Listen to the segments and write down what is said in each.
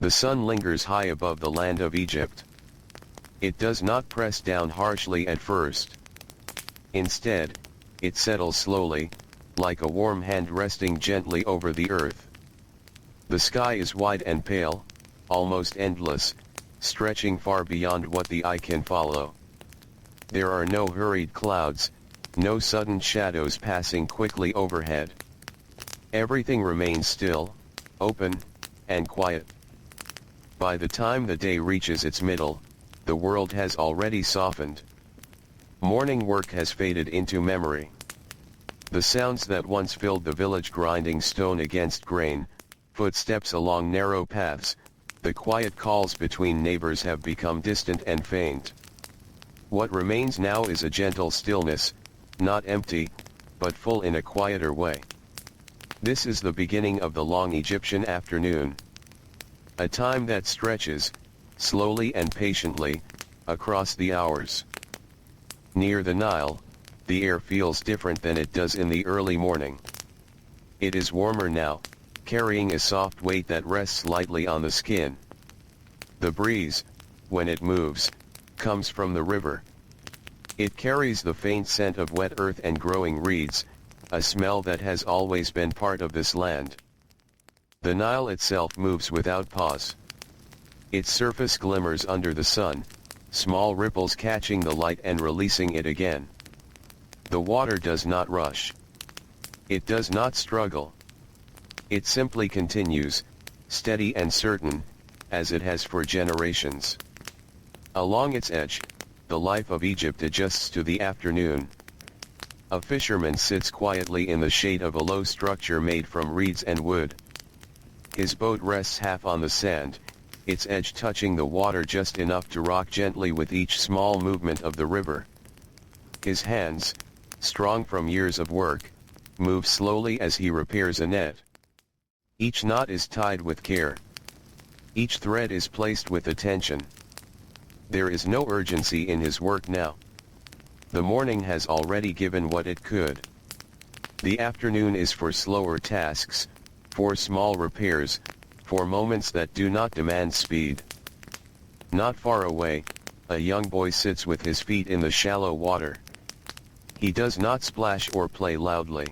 The sun lingers high above the land of Egypt. It does not press down harshly at first. Instead, it settles slowly, like a warm hand resting gently over the earth. The sky is wide and pale, almost endless, stretching far beyond what the eye can follow. There are no hurried clouds, no sudden shadows passing quickly overhead. Everything remains still, open, and quiet. By the time the day reaches its middle, the world has already softened. Morning work has faded into memory. The sounds that once filled the village, grinding stone against grain, footsteps along narrow paths, the quiet calls between neighbors have become distant and faint. What remains now is a gentle stillness, not empty, but full in a quieter way. This is the beginning of the long Egyptian afternoon. A time that stretches, slowly and patiently, across the hours. Near the Nile, the air feels different than it does in the early morning. It is warmer now, carrying a soft weight that rests lightly on the skin. The breeze, when it moves, comes from the river. It carries the faint scent of wet earth and growing reeds, a smell that has always been part of this land. The Nile itself moves without pause. Its surface glimmers under the sun, small ripples catching the light and releasing it again. The water does not rush. It does not struggle. It simply continues, steady and certain, as it has for generations. Along its edge, the life of Egypt adjusts to the afternoon. A fisherman sits quietly in the shade of a low structure made from reeds and wood. His boat rests half on the sand, its edge touching the water just enough to rock gently with each small movement of the river. His hands, strong from years of work, move slowly as he repairs a net. Each knot is tied with care. Each thread is placed with attention. There is no urgency in his work now. The morning has already given what it could. The afternoon is for slower tasks, for small repairs, for moments that do not demand speed. Not far away, a young boy sits with his feet in the shallow water. He does not splash or play loudly.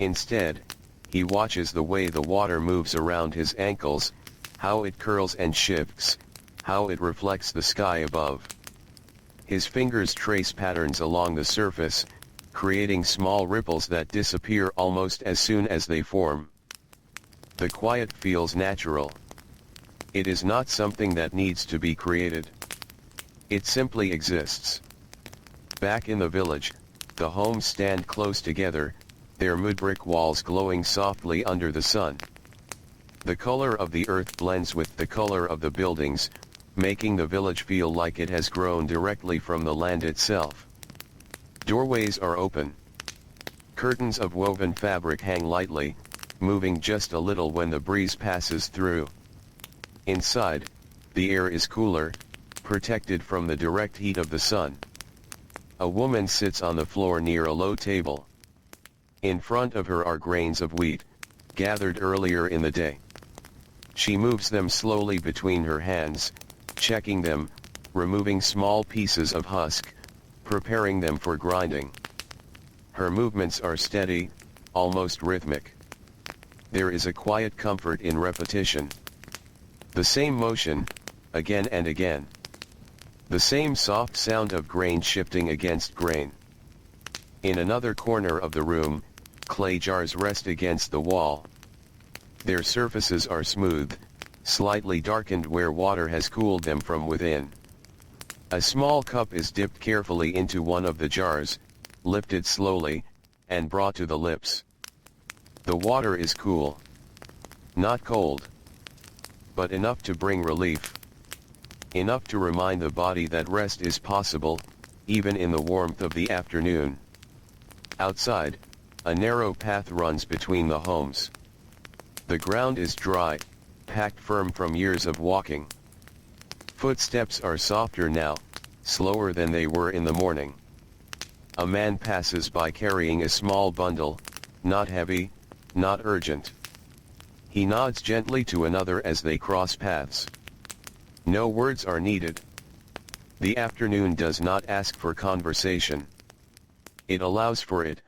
Instead, he watches the way the water moves around his ankles, how it curls and shifts, how it reflects the sky above. His fingers trace patterns along the surface, creating small ripples that disappear almost as soon as they form. The quiet feels natural. It is not something that needs to be created. It simply exists. Back in the village, the homes stand close together, their mud brick walls glowing softly under the sun. The color of the earth blends with the color of the buildings, making the village feel like it has grown directly from the land itself. Doorways are open. Curtains of woven fabric hang lightly, moving just a little when the breeze passes through. Inside, the air is cooler, protected from the direct heat of the sun. A woman sits on the floor near a low table. In front of her are grains of wheat, gathered earlier in the day. She moves them slowly between her hands, checking them, removing small pieces of husk, preparing them for grinding. Her movements are steady, almost rhythmic. There is a quiet comfort in repetition. The same motion, again and again. The same soft sound of grain shifting against grain. In another corner of the room, clay jars rest against the wall. Their surfaces are smooth, slightly darkened where water has cooled them from within. A small cup is dipped carefully into one of the jars, lifted slowly, and brought to the lips. The water is cool. Not cold. But enough to bring relief. Enough to remind the body that rest is possible, even in the warmth of the afternoon. Outside, a narrow path runs between the homes. The ground is dry, packed firm from years of walking. Footsteps are softer now, slower than they were in the morning. A man passes by carrying a small bundle, not heavy, not urgent. He nods gently to another as they cross paths. No words are needed. The afternoon does not ask for conversation. It allows for it,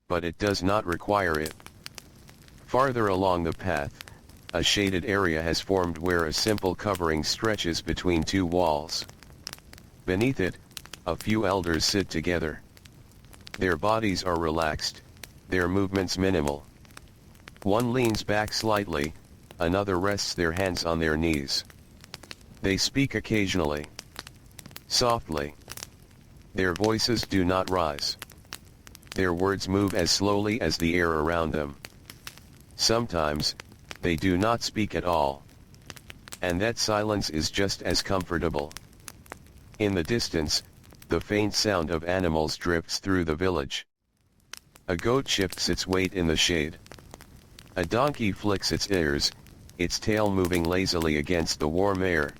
but it does not require it. Farther along the path, a shaded area has formed where a simple covering stretches between two walls. Beneath it, a few elders sit together. Their bodies are relaxed, their movements minimal. One leans back slightly, another rests their hands on their knees. They speak occasionally. Softly. Their voices do not rise. Their words move as slowly as the air around them. Sometimes, they do not speak at all. And that silence is just as comfortable. In the distance, the faint sound of animals drifts through the village. A goat shifts its weight in the shade. A donkey flicks its ears, its tail moving lazily against the warm air.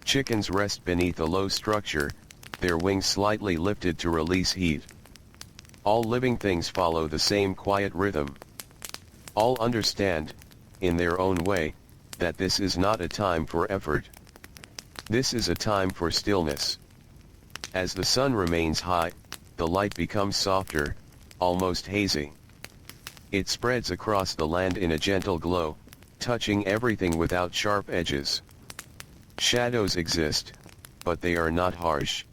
Chickens rest beneath a low structure, their wings slightly lifted to release heat. All living things follow the same quiet rhythm. All understand, in their own way, that this is not a time for effort. This is a time for stillness. As the sun remains high, the light becomes softer, almost hazy. It spreads across the land in a gentle glow, touching everything without sharp edges. Shadows exist, but they are not harsh.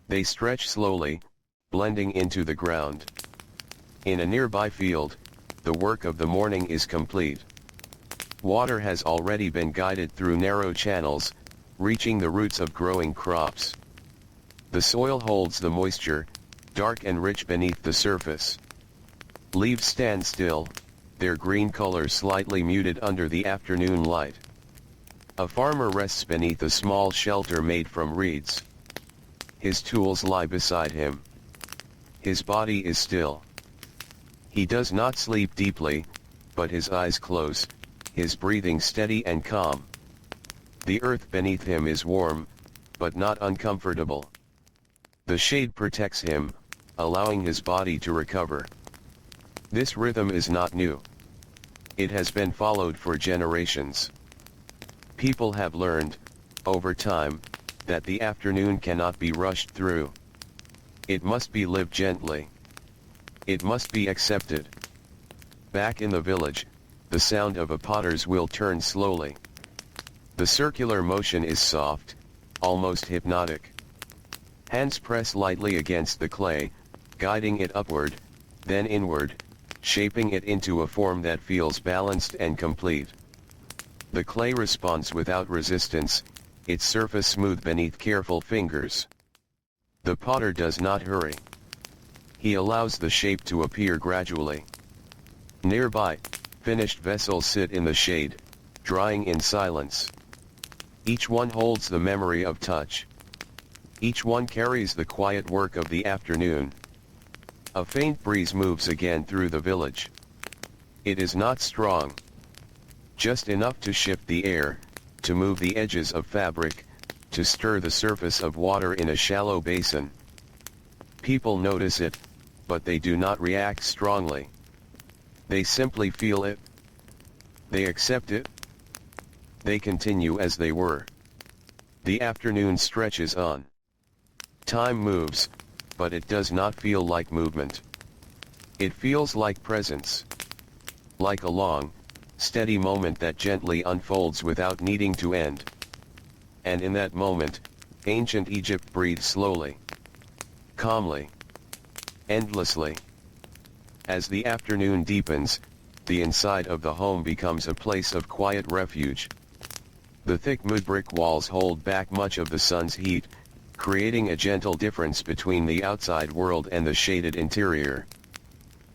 They stretch slowly, blending into the ground. In a nearby field, the work of the morning is complete. Water has already been guided through narrow channels, reaching the roots of growing crops. The soil holds the moisture, dark and rich beneath the surface. Leaves stand still, their green color slightly muted under the afternoon light. A farmer rests beneath a small shelter made from reeds. His tools lie beside him. His body is still. He does not sleep deeply, but his eyes close, his breathing steady and calm. The earth beneath him is warm, but not uncomfortable. The shade protects him, allowing his body to recover. This rhythm is not new. It has been followed for generations. People have learned, over time, that the afternoon cannot be rushed through. It must be lived gently. It must be accepted. Back in the village, the sound of a potter's wheel turns slowly. The circular motion is soft, almost hypnotic. Hands press lightly against the clay, guiding it upward, then inward, shaping it into a form that feels balanced and complete. The clay responds without resistance, its surface smooth beneath careful fingers. The potter does not hurry. He allows the shape to appear gradually. Nearby, finished vessels sit in the shade, drying in silence. Each one holds the memory of touch. Each one carries the quiet work of the afternoon. A faint breeze moves again through the village. It is not strong. Just enough to shift the air, to move the edges of fabric, to stir the surface of water in a shallow basin. People notice it, but they do not react strongly. They simply feel it. They accept it. They continue as they were. The afternoon stretches on. Time moves, but it does not feel like movement. It feels like presence. Like a long, steady moment that gently unfolds without needing to end. And in that moment, ancient Egypt breathes slowly. Calmly. Endlessly. As the afternoon deepens, the inside of the home becomes a place of quiet refuge. The thick mud brick walls hold back much of the sun's heat, creating a gentle difference between the outside world and the shaded interior.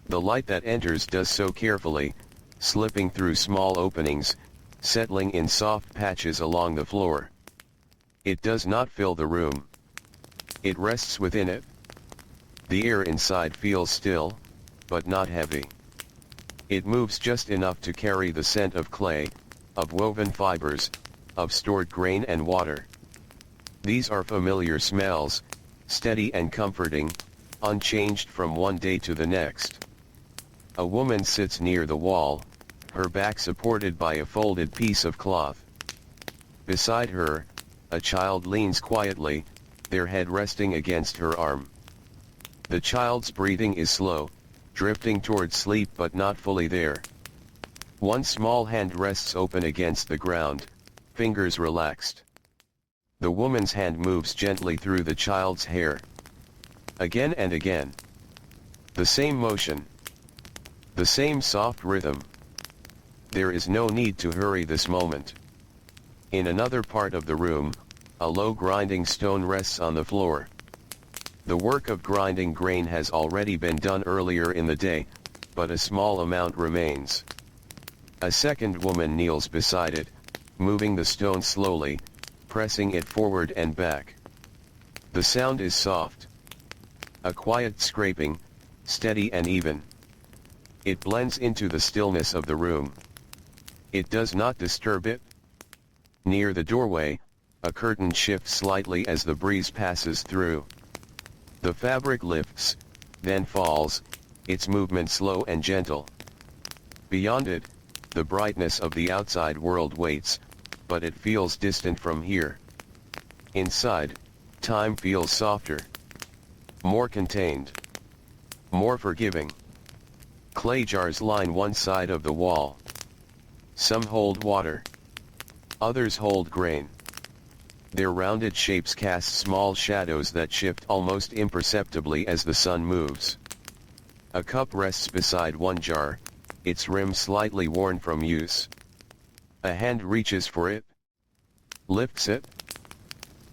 The light that enters does so carefully, slipping through small openings, settling in soft patches along the floor. It does not fill the room. It rests within it. The air inside feels still, but not heavy. It moves just enough to carry the scent of clay, of woven fibers, of stored grain and water. These are familiar smells, steady and comforting, unchanged from one day to the next. A woman sits near the wall, her back supported by a folded piece of cloth. Beside her, a child leans quietly, their head resting against her arm. The child's breathing is slow, drifting toward sleep but not fully there. One small hand rests open against the ground, fingers relaxed. The woman's hand moves gently through the child's hair. Again and again. The same motion. The same soft rhythm. There is no need to hurry this moment. In another part of the room, a low grinding stone rests on the floor. The work of grinding grain has already been done earlier in the day, but a small amount remains. A second woman kneels beside it, moving the stone slowly, pressing it forward and back. The sound is soft. A quiet scraping, steady and even. It blends into the stillness of the room. It does not disturb it. Near the doorway, a curtain shifts slightly as the breeze passes through. The fabric lifts, then falls, its movement slow and gentle. Beyond it, the brightness of the outside world waits, but it feels distant from here. Inside, time feels softer. More contained. More forgiving. Clay jars line one side of the wall. Some hold water. Others hold grain. Their rounded shapes cast small shadows that shift almost imperceptibly as the sun moves. A cup rests beside one jar, its rim slightly worn from use. A hand reaches for it. Lifts it.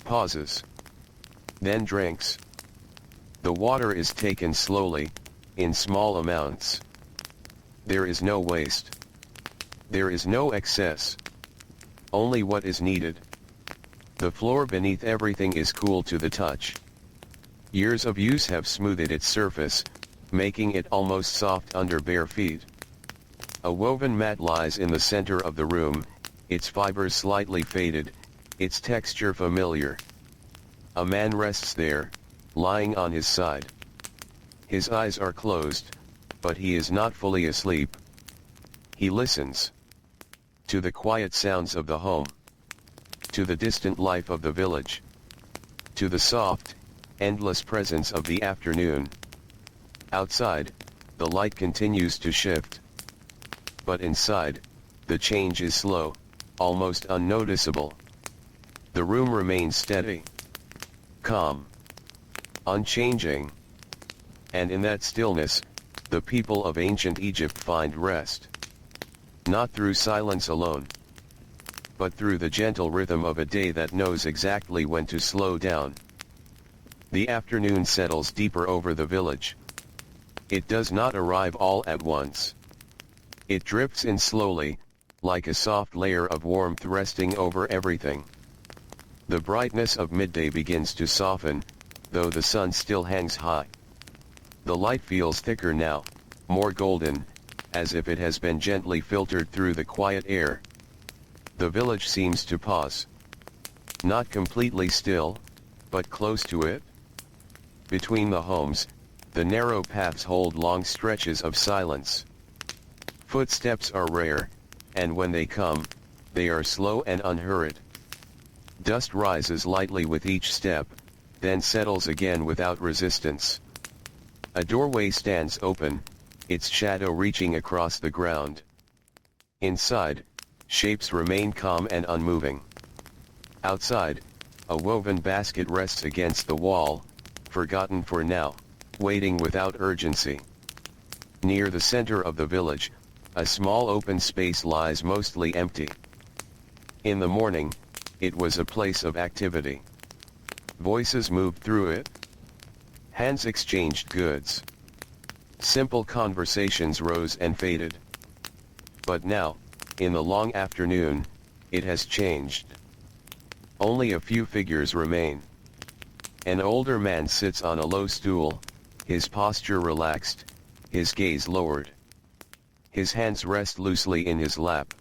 Pauses. Then drinks. The water is taken slowly, in small amounts. There is no waste. There is no excess. Only what is needed. The floor beneath everything is cool to the touch. Years of use have smoothed its surface, making it almost soft under bare feet. A woven mat lies in the center of the room, its fibers slightly faded, its texture familiar. A man rests there, lying on his side. His eyes are closed, but he is not fully asleep. He listens. To the quiet sounds of the home. To the distant life of the village. To the soft, endless presence of the afternoon. Outside, the light continues to shift. But inside, the change is slow, almost unnoticeable. The room remains steady. Calm. Unchanging. And in that stillness, the people of ancient Egypt find rest. Not through silence alone, but through the gentle rhythm of a day that knows exactly when to slow down. The afternoon settles deeper over the village. It does not arrive all at once. It drifts in slowly, like a soft layer of warmth resting over everything. The brightness of midday begins to soften, though the sun still hangs high. The light feels thicker now, more golden, as if it has been gently filtered through the quiet air. The village seems to pause. Not completely still, but close to it. Between the homes, the narrow paths hold long stretches of silence. Footsteps are rare, and when they come, they are slow and unhurried. Dust rises lightly with each step, then settles again without resistance. A doorway stands open, its shadow reaching across the ground. Inside, shapes remain calm and unmoving. Outside, a woven basket rests against the wall, forgotten for now, waiting without urgency. Near the center of the village, a small open space lies mostly empty. In the morning, it was a place of activity. Voices moved through it. Hands exchanged goods. Simple conversations rose and faded. But now, in the long afternoon, it has changed. Only a few figures remain. An older man sits on a low stool, his posture relaxed, his gaze lowered. His hands rest loosely in his lap.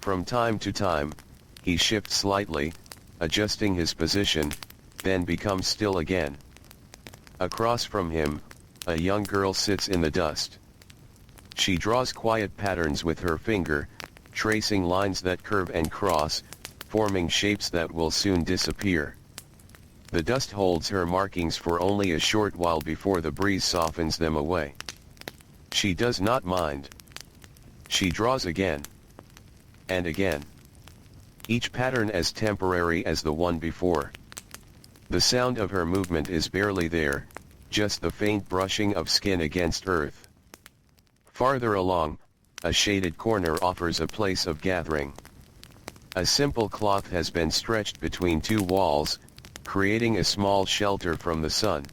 From time to time, he shifts slightly, adjusting his position, then becomes still again. Across from him, a young girl sits in the dust. She draws quiet patterns with her finger, tracing lines that curve and cross, forming shapes that will soon disappear. The dust holds her markings for only a short while before the breeze softens them away. She does not mind. She draws again. And again. Each pattern as temporary as the one before. The sound of her movement is barely there, just the faint brushing of skin against earth. Farther along, a shaded corner offers a place of gathering. A simple cloth has been stretched between two walls, creating a small shelter from the sun.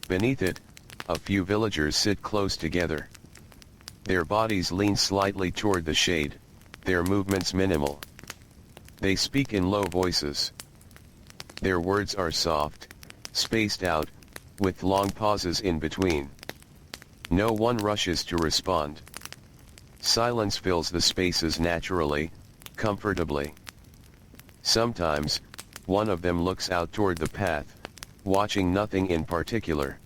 Beneath it, a few villagers sit close together. Their bodies lean slightly toward the shade, their movements minimal. They speak in low voices. Their words are soft, spaced out, with long pauses in between. No one rushes to respond. Silence fills the spaces naturally, comfortably. Sometimes, one of them looks out toward the path, watching nothing in particular.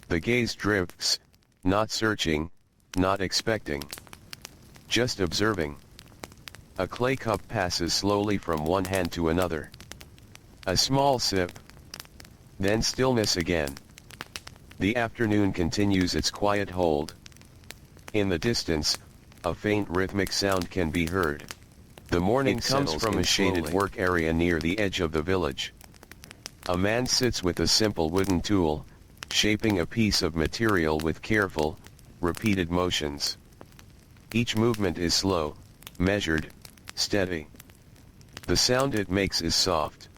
The gaze drifts, not searching, not expecting. Just observing. A clay cup passes slowly from one hand to another. A small sip. Then stillness again. The afternoon continues its quiet hold. In the distance, a faint rhythmic sound can be heard. The morning comes from a shaded work area near the edge of the village. A man sits with a simple wooden tool, shaping a piece of material with careful, repeated motions. Each movement is slow, measured, steady. The sound it makes is soft.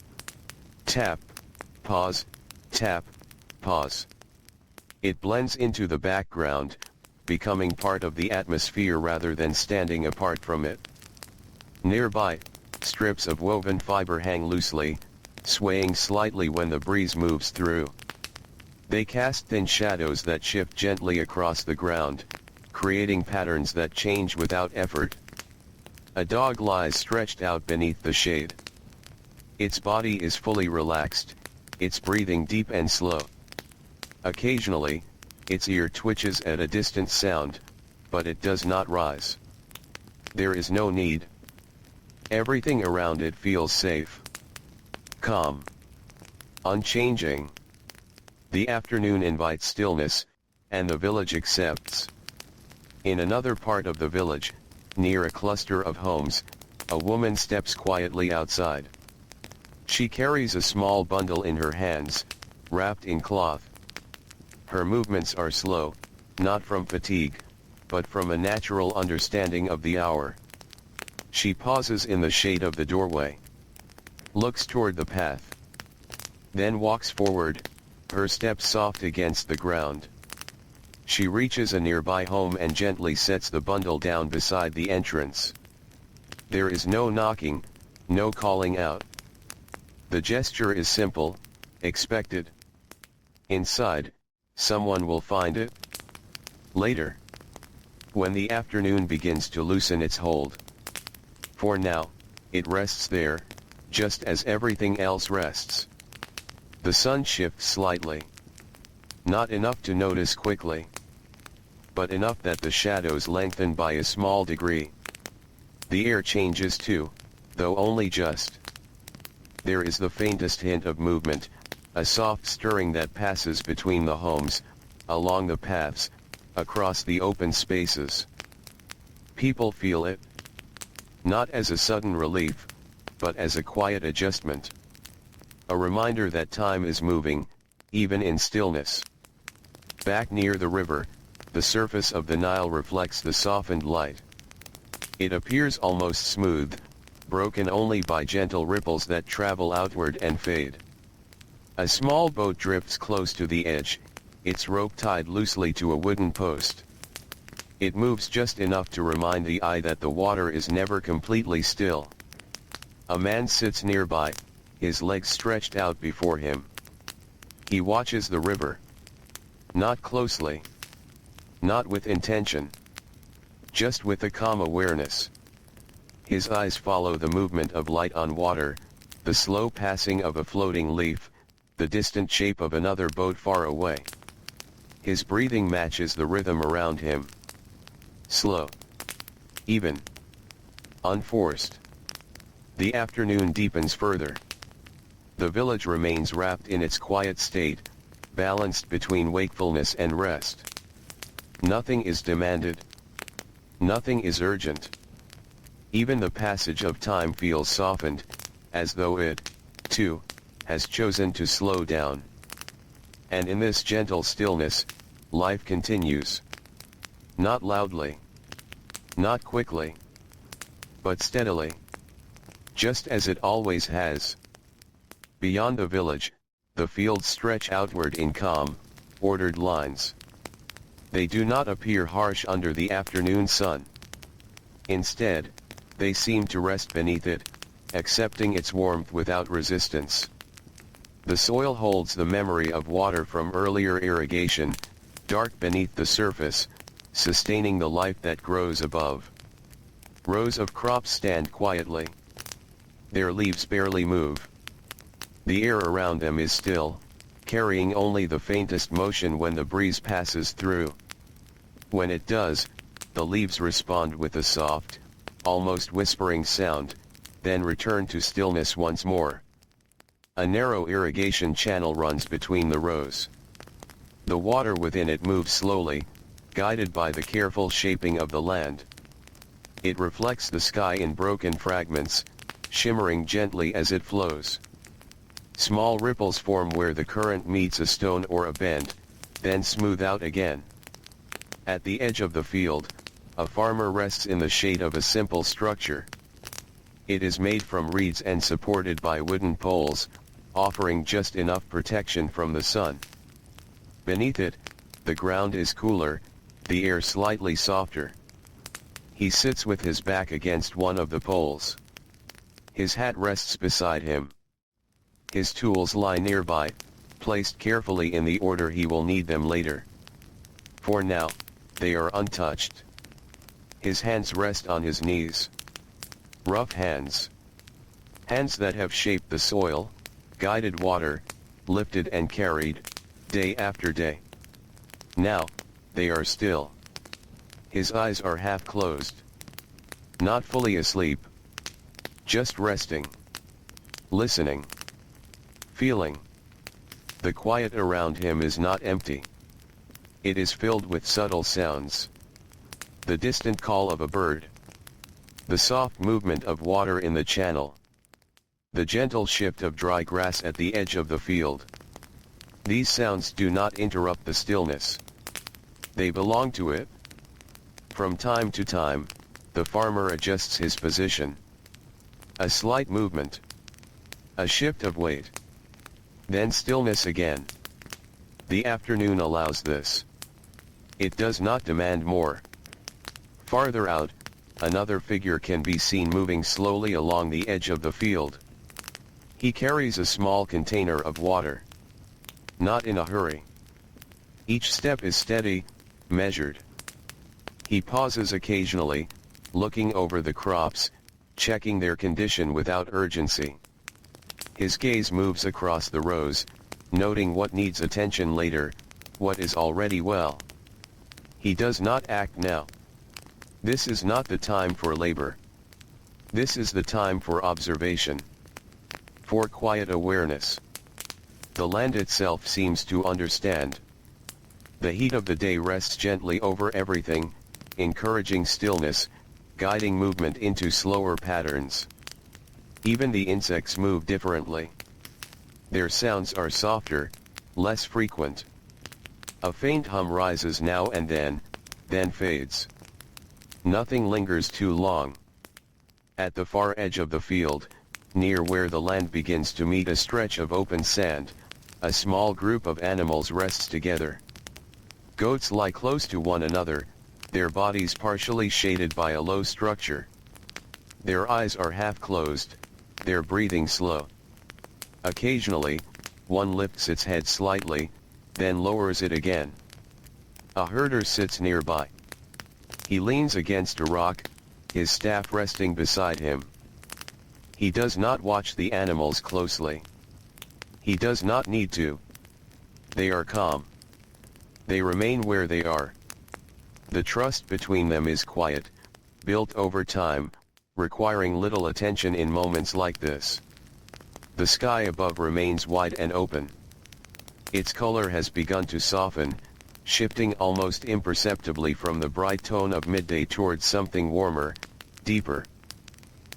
Tap, pause, tap, pause. It blends into the background, becoming part of the atmosphere rather than standing apart from it. Nearby, strips of woven fiber hang loosely, swaying slightly when the breeze moves through. They cast thin shadows that shift gently across the ground, creating patterns that change without effort. A dog lies stretched out beneath the shade. Its body is fully relaxed, its breathing deep and slow. Occasionally, its ear twitches at a distant sound, but it does not rise. There is no need. Everything around it feels safe. Calm. Unchanging. The afternoon invites stillness, and the village accepts. In another part of the village, near a cluster of homes, a woman steps quietly outside. She carries a small bundle in her hands, wrapped in cloth. Her movements are slow, not from fatigue, but from a natural understanding of the hour. She pauses in the shade of the doorway. Looks toward the path. Then walks forward, her steps soft against the ground. She reaches a nearby home and gently sets the bundle down beside the entrance. There is no knocking, no calling out. The gesture is simple, expected. Inside, someone will find it. Later. When the afternoon begins to loosen its hold. For now, it rests there, just as everything else rests. The sun shifts slightly. Not enough to notice quickly. But enough that the shadows lengthen by a small degree. The air changes too, though only just. There is the faintest hint of movement, a soft stirring that passes between the homes, along the paths, across the open spaces. People feel it. Not as a sudden relief, but as a quiet adjustment. A reminder that time is moving, even in stillness. Back near the river, the surface of the Nile reflects the softened light. It appears almost smooth, broken only by gentle ripples that travel outward and fade. A small boat drifts close to the edge, its rope tied loosely to a wooden post. It moves just enough to remind the eye that the water is never completely still. A man sits nearby, his legs stretched out before him. He watches the river. Not closely. Not with intention. Just with a calm awareness. His eyes follow the movement of light on water, the slow passing of a floating leaf, the distant shape of another boat far away. His breathing matches the rhythm around him. slow, even, unforced. The afternoon deepens further. The village remains wrapped in its quiet state, balanced between wakefulness and rest. Nothing is demanded. Nothing is urgent. Even the passage of time feels softened, as though it, too, has chosen to slow down. And in this gentle stillness, life continues. Not loudly. Not quickly. But steadily. Just as it always has. Beyond the village, the fields stretch outward in calm, ordered lines. They do not appear harsh under the afternoon sun. Instead, they seem to rest beneath it, accepting its warmth without resistance. The soil holds the memory of water from earlier irrigation, dark beneath the surface, sustaining the life that grows above. Rows of crops stand quietly. Their leaves barely move. The air around them is still, carrying only the faintest motion when the breeze passes through. When it does, the leaves respond with a soft, almost whispering sound, then return to stillness once more. A narrow irrigation channel runs between the rows. The water within it moves slowly, guided by the careful shaping of the land. It reflects the sky in broken fragments, shimmering gently as it flows. Small ripples form where the current meets a stone or a bend, then smooth out again. At the edge of the field, a farmer rests in the shade of a simple structure. It is made from reeds and supported by wooden poles, offering just enough protection from the sun. Beneath it, the ground is cooler, the air slightly softer. He sits with his back against one of the poles. His hat rests beside him. His tools lie nearby, placed carefully in the order he will need them later. For now, they are untouched. His hands rest on his knees. Rough hands. Hands that have shaped the soil, guided water, lifted and carried, day after day. Now, they are still. His eyes are half closed. Not fully asleep. Just resting. Listening. Feeling. The quiet around him is not empty. It is filled with subtle sounds. The distant call of a bird. The soft movement of water in the channel. The gentle shift of dry grass at the edge of the field. These sounds do not interrupt the stillness. They belong to it. From time to time, the farmer adjusts his position. A slight movement. A shift of weight. Then stillness again. The afternoon allows this. It does not demand more. Farther out, another figure can be seen moving slowly along the edge of the field. He carries a small container of water. Not in a hurry. Each step is steady, measured. He pauses occasionally, looking over the crops, checking their condition without urgency. His gaze moves across the rows, noting what needs attention later, what is already well. He does not act now. This is not the time for labor. This is the time for observation. For quiet awareness. The land itself seems to understand. The heat of the day rests gently over everything, encouraging stillness, guiding movement into slower patterns. Even the insects move differently. Their sounds are softer, less frequent. A faint hum rises now and then fades. Nothing lingers too long. At the far edge of the field, near where the land begins to meet a stretch of open sand, a small group of animals rests together. Goats lie close to one another, their bodies partially shaded by a low structure. Their eyes are half closed, their breathing slow. Occasionally, one lifts its head slightly, then lowers it again. A herder sits nearby. He leans against a rock, his staff resting beside him. He does not watch the animals closely. He does not need to. They are calm. They remain where they are. The trust between them is quiet, built over time, requiring little attention in moments like this. The sky above remains wide and open. Its color has begun to soften, shifting almost imperceptibly from the bright tone of midday towards something warmer, deeper.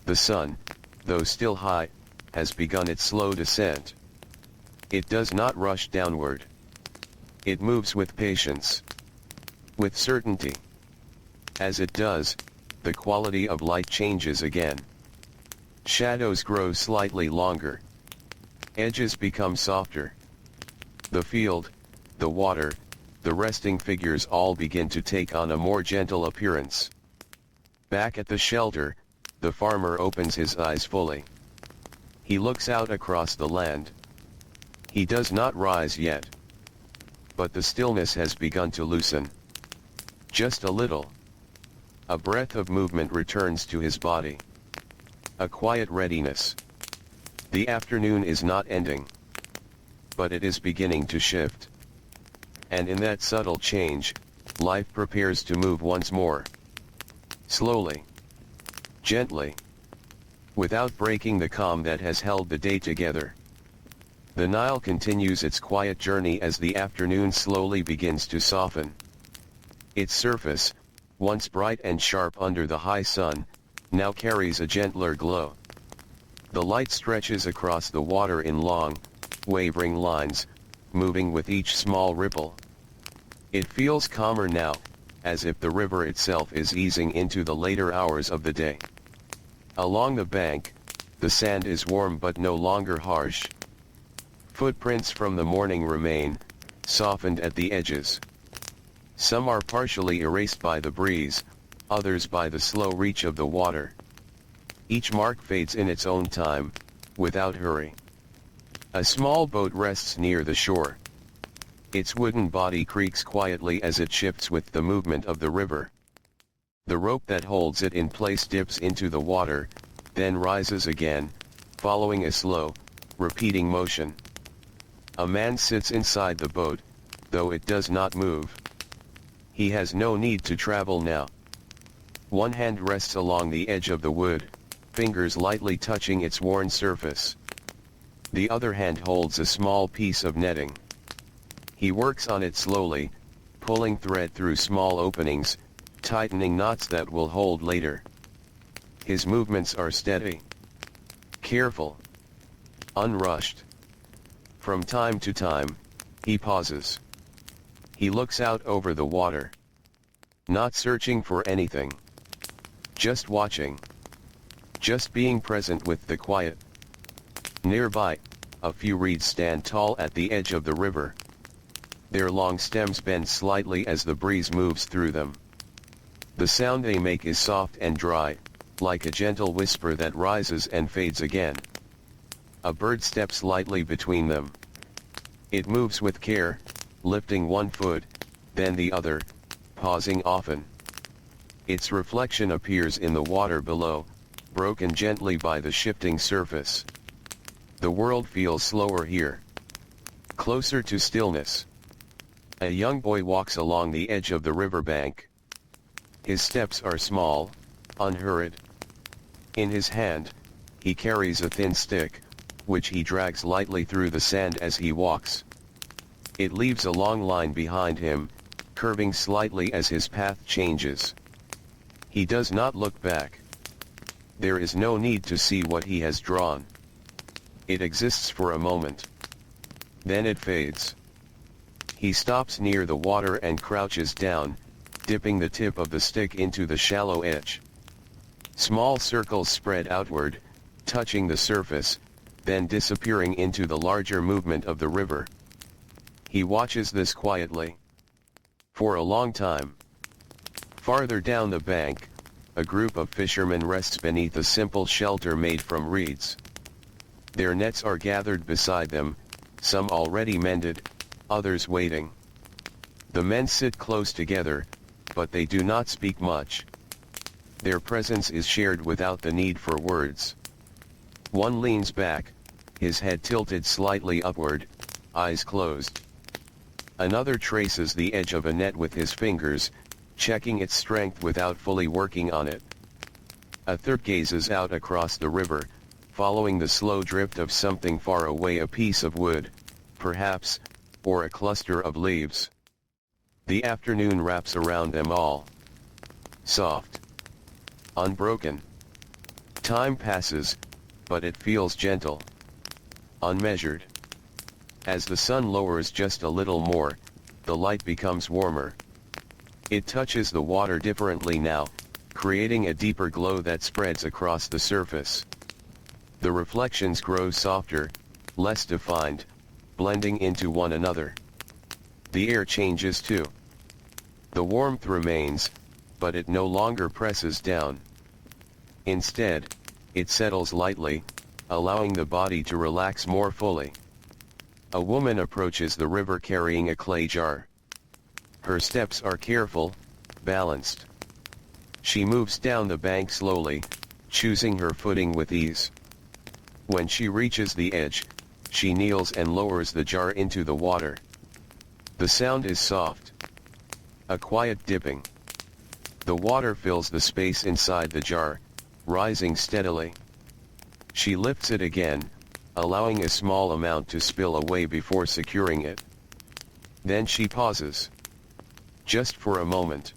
The sun, though still high, has begun its slow descent. It does not rush downward. It moves with patience, with certainty. As it does, the quality of light changes again. Shadows grow slightly longer. Edges become softer. The field, the water, the resting figures all begin to take on a more gentle appearance. Back at the shelter, the farmer opens his eyes fully. He looks out across the land. He does not rise yet. But the stillness has begun to loosen. Just a little. A breath of movement returns to his body. A quiet readiness. The afternoon is not ending. But it is beginning to shift. And in that subtle change, life prepares to move once more. Slowly. Gently. Without breaking the calm that has held the day together. The Nile continues its quiet journey as the afternoon slowly begins to soften. Its surface, once bright and sharp under the high sun, now carries a gentler glow. The light stretches across the water in long, wavering lines, moving with each small ripple. It feels calmer now, as if the river itself is easing into the later hours of the day. Along the bank, the sand is warm but no longer harsh. Footprints from the morning remain, softened at the edges. Some are partially erased by the breeze, others by the slow reach of the water. Each mark fades in its own time, without hurry. A small boat rests near the shore. Its wooden body creaks quietly as it shifts with the movement of the river. The rope that holds it in place dips into the water, then rises again, following a slow, repeating motion. A man sits inside the boat, though it does not move. He has no need to travel now. One hand rests along the edge of the wood, fingers lightly touching its worn surface. The other hand holds a small piece of netting. He works on it slowly, pulling thread through small openings, tightening knots that will hold later. His movements are steady, careful, unrushed. From time to time, he pauses. He looks out over the water. Not searching for anything. Just watching. Just being present with the quiet. Nearby, a few reeds stand tall at the edge of the river. Their long stems bend slightly as the breeze moves through them. The sound they make is soft and dry, like a gentle whisper that rises and fades again. A bird steps lightly between them. It moves with care, lifting one foot, then the other, pausing often. Its reflection appears in the water below, broken gently by the shifting surface. The world feels slower here. Closer to stillness. A young boy walks along the edge of the riverbank. His steps are small, unhurried. In his hand, he carries a thin stick, which he drags lightly through the sand as he walks. It leaves a long line behind him, curving slightly as his path changes. He does not look back. There is no need to see what he has drawn. It exists for a moment. Then it fades. He stops near the water and crouches down, dipping the tip of the stick into the shallow edge. Small circles spread outward, touching the surface, then disappearing into the larger movement of the river. He watches this quietly. For a long time. Farther down the bank, a group of fishermen rests beneath a simple shelter made from reeds. Their nets are gathered beside them, some already mended, others waiting. The men sit close together, but they do not speak much. Their presence is shared without the need for words. One leans back, his head tilted slightly upward, eyes closed. Another traces the edge of a net with his fingers, checking its strength without fully working on it. A third gazes out across the river, following the slow drift of something far away, a piece of wood, perhaps, or a cluster of leaves. The afternoon wraps around them all. Soft. Unbroken. Time passes, but it feels gentle. Unmeasured. As the sun lowers just a little more, the light becomes warmer. It touches the water differently now, creating a deeper glow that spreads across the surface. The reflections grow softer, less defined, blending into one another. The air changes too. The warmth remains, but it no longer presses down. Instead, it settles lightly, allowing the body to relax more fully. A woman approaches the river carrying a clay jar. Her steps are careful, balanced. She moves down the bank slowly, choosing her footing with ease. When she reaches the edge, she kneels and lowers the jar into the water. The sound is soft. A quiet dipping. The water fills the space inside the jar, rising steadily. She lifts it again, allowing a small amount to spill away before securing it. Then she pauses. Just for a moment.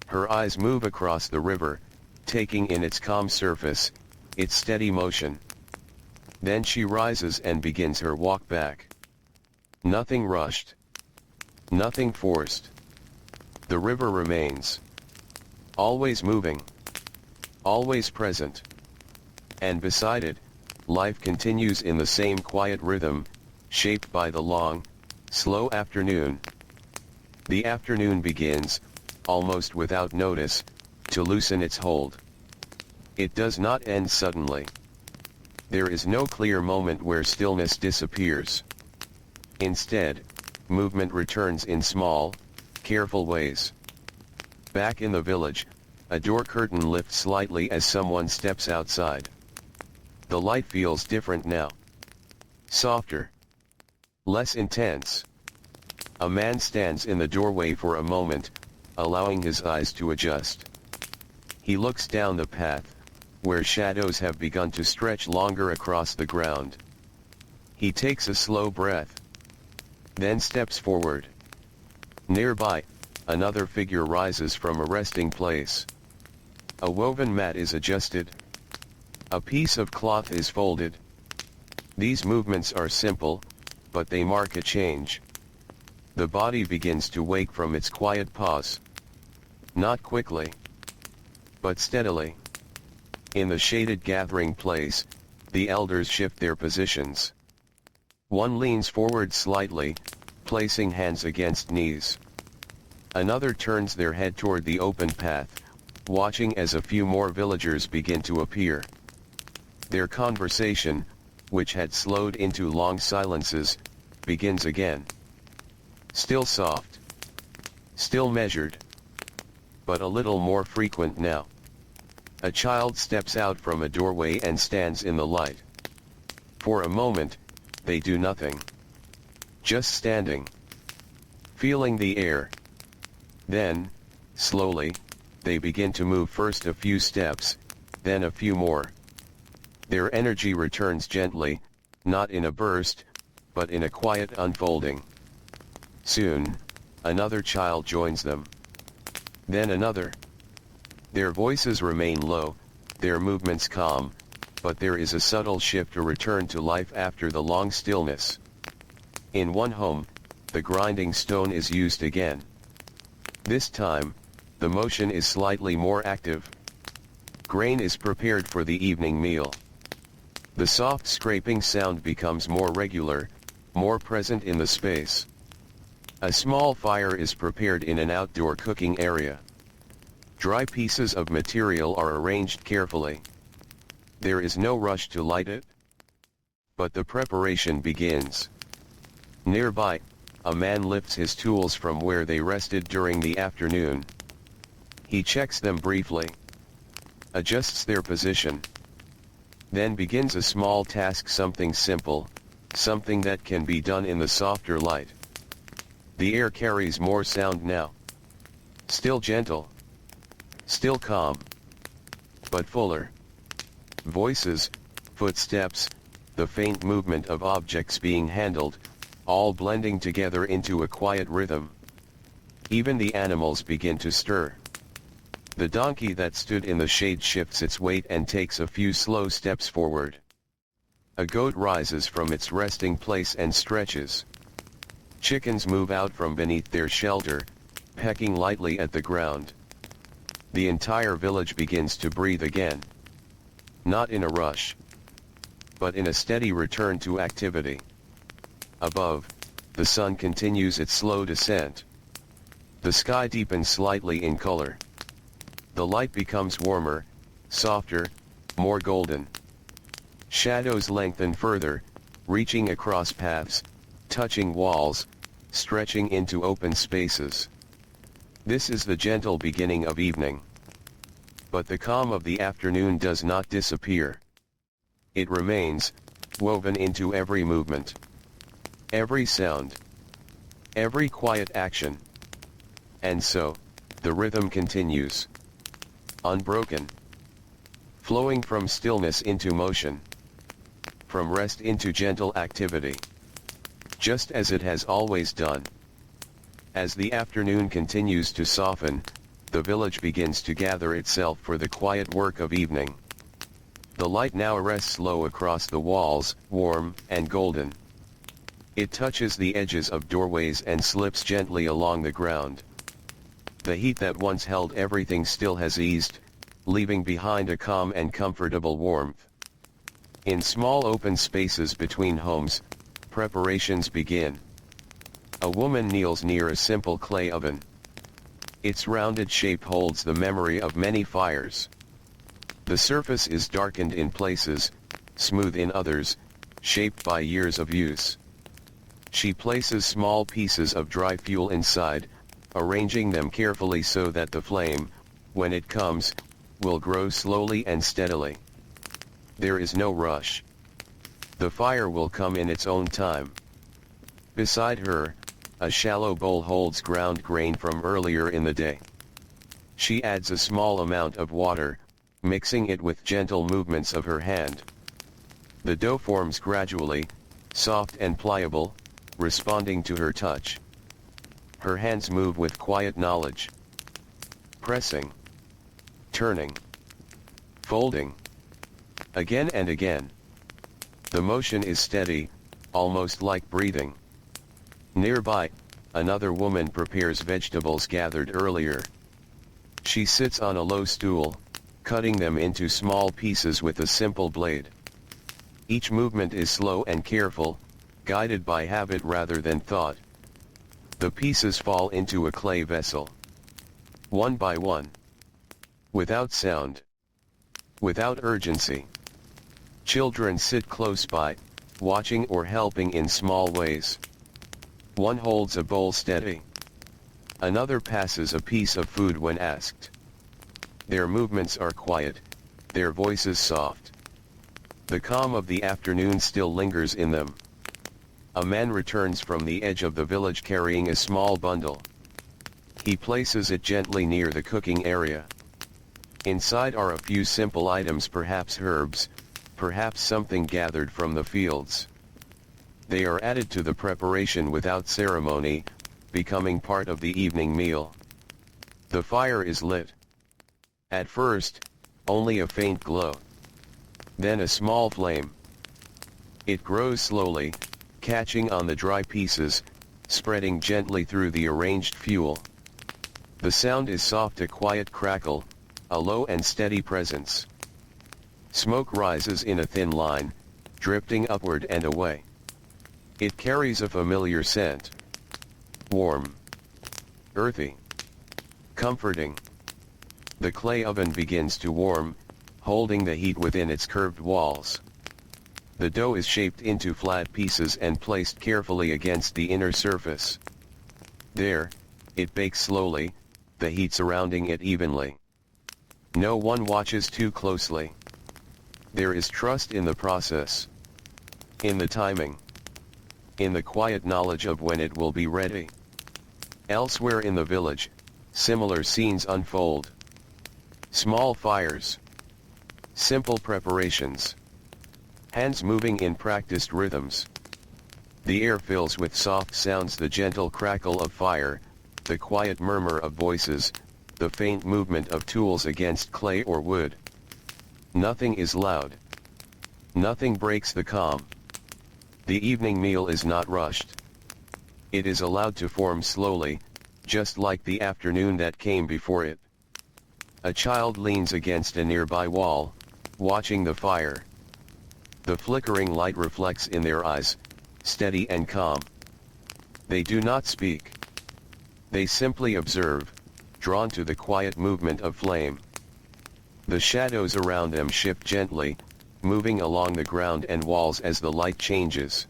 Her eyes move across the river, taking in its calm surface, its steady motion. Then she rises and begins her walk back. Nothing rushed. Nothing forced. The river remains. Always moving. Always present. And beside it, life continues in the same quiet rhythm, shaped by the long, slow afternoon. The afternoon begins, almost without notice, to loosen its hold. It does not end suddenly. There is no clear moment where stillness disappears. Instead, movement returns in small, careful ways. Back in the village, a door curtain lifts slightly as someone steps outside. The light feels different now. Softer. Less intense. A man stands in the doorway for a moment, allowing his eyes to adjust. He looks down the path, where shadows have begun to stretch longer across the ground. He takes a slow breath. Then steps forward. Nearby, another figure rises from a resting place. A woven mat is adjusted. A piece of cloth is folded. These movements are simple, but they mark a change. The body begins to wake from its quiet pause. Not quickly, but steadily. In the shaded gathering place, the elders shift their positions. One leans forward slightly, placing hands against knees. Another turns their head toward the open path, watching as a few more villagers begin to appear. Their conversation, which had slowed into long silences, begins again. Still soft. Still measured. But a little more frequent now. A child steps out from a doorway and stands in the light. For a moment, they do nothing. Just standing. Feeling the air. Then, slowly, they begin to move, first a few steps, then a few more. Their energy returns gently, not in a burst, but in a quiet unfolding. Soon, another child joins them. Then another. Their voices remain low, their movements calm, but there is a subtle shift, a return to life after the long stillness. In one home, the grinding stone is used again. This time, the motion is slightly more active. Grain is prepared for the evening meal. The soft scraping sound becomes more regular, more present in the space. A small fire is prepared in an outdoor cooking area. Dry pieces of material are arranged carefully. There is no rush to light it. But the preparation begins. Nearby, a man lifts his tools from where they rested during the afternoon. He checks them briefly. Adjusts their position. Then begins a small task, something simple, something that can be done in the softer light. The air carries more sound now. Still gentle. Still calm. But fuller. Voices, footsteps, the faint movement of objects being handled, all blending together into a quiet rhythm. Even the animals begin to stir. The donkey that stood in the shade shifts its weight and takes a few slow steps forward. A goat rises from its resting place and stretches. Chickens move out from beneath their shelter, pecking lightly at the ground. The entire village begins to breathe again. Not in a rush, but in a steady return to activity. Above, the sun continues its slow descent. The sky deepens slightly in color. The light becomes warmer, softer, more golden. Shadows lengthen further, reaching across paths, touching walls, stretching into open spaces. This is the gentle beginning of evening. But the calm of the afternoon does not disappear. It remains, woven into every movement, every sound, every quiet action. And so, the rhythm continues. Unbroken. Flowing from stillness into motion. From rest into gentle activity. Just as it has always done. As the afternoon continues to soften, the village begins to gather itself for the quiet work of evening. The light now rests low across the walls, warm and golden. It touches the edges of doorways and slips gently along the ground. The heat that once held everything still has eased, leaving behind a calm and comfortable warmth. In small open spaces between homes, preparations begin. A woman kneels near a simple clay oven. Its rounded shape holds the memory of many fires. The surface is darkened in places, smooth in others, shaped by years of use. She places small pieces of dry fuel inside, arranging them carefully so that the flame, when it comes, will grow slowly and steadily. There is no rush. The fire will come in its own time. Beside her, a shallow bowl holds ground grain from earlier in the day. She adds a small amount of water, mixing it with gentle movements of her hand. The dough forms gradually, soft and pliable, responding to her touch. Her hands move with quiet knowledge. Pressing. Turning. Folding. Again and again. The motion is steady, almost like breathing. Nearby, another woman prepares vegetables gathered earlier. She sits on a low stool, cutting them into small pieces with a simple blade. Each movement is slow and careful, guided by habit rather than thought. The pieces fall into a clay vessel. One by one. Without sound. Without urgency. Children sit close by, watching or helping in small ways. One holds a bowl steady. Another passes a piece of food when asked. Their movements are quiet, their voices soft. The calm of the afternoon still lingers in them. A man returns from the edge of the village carrying a small bundle. He places it gently near the cooking area. Inside are a few simple items, perhaps herbs, perhaps something gathered from the fields. They are added to the preparation without ceremony, becoming part of the evening meal. The fire is lit. At first, only a faint glow. Then a small flame. It grows slowly, catching on the dry pieces, spreading gently through the arranged fuel. The sound is soft, a quiet crackle, a low and steady presence. Smoke rises in a thin line, drifting upward and away. It carries a familiar scent. Warm. Earthy. Comforting. The clay oven begins to warm, holding the heat within its curved walls. The dough is shaped into flat pieces and placed carefully against the inner surface. There, it bakes slowly, the heat surrounding it evenly. No one watches too closely. There is trust in the process. In the timing. In the quiet knowledge of when it will be ready. Elsewhere in the village, similar scenes unfold. Small fires. Simple preparations. Hands moving in practiced rhythms. The air fills with soft sounds, the gentle crackle of fire, the quiet murmur of voices, the faint movement of tools against clay or wood. Nothing is loud. Nothing breaks the calm. The evening meal is not rushed. It is allowed to form slowly, just like the afternoon that came before it. A child leans against a nearby wall, watching the fire. The flickering light reflects in their eyes, steady and calm. They do not speak. They simply observe, drawn to the quiet movement of flame. The shadows around them shift gently, moving along the ground and walls as the light changes.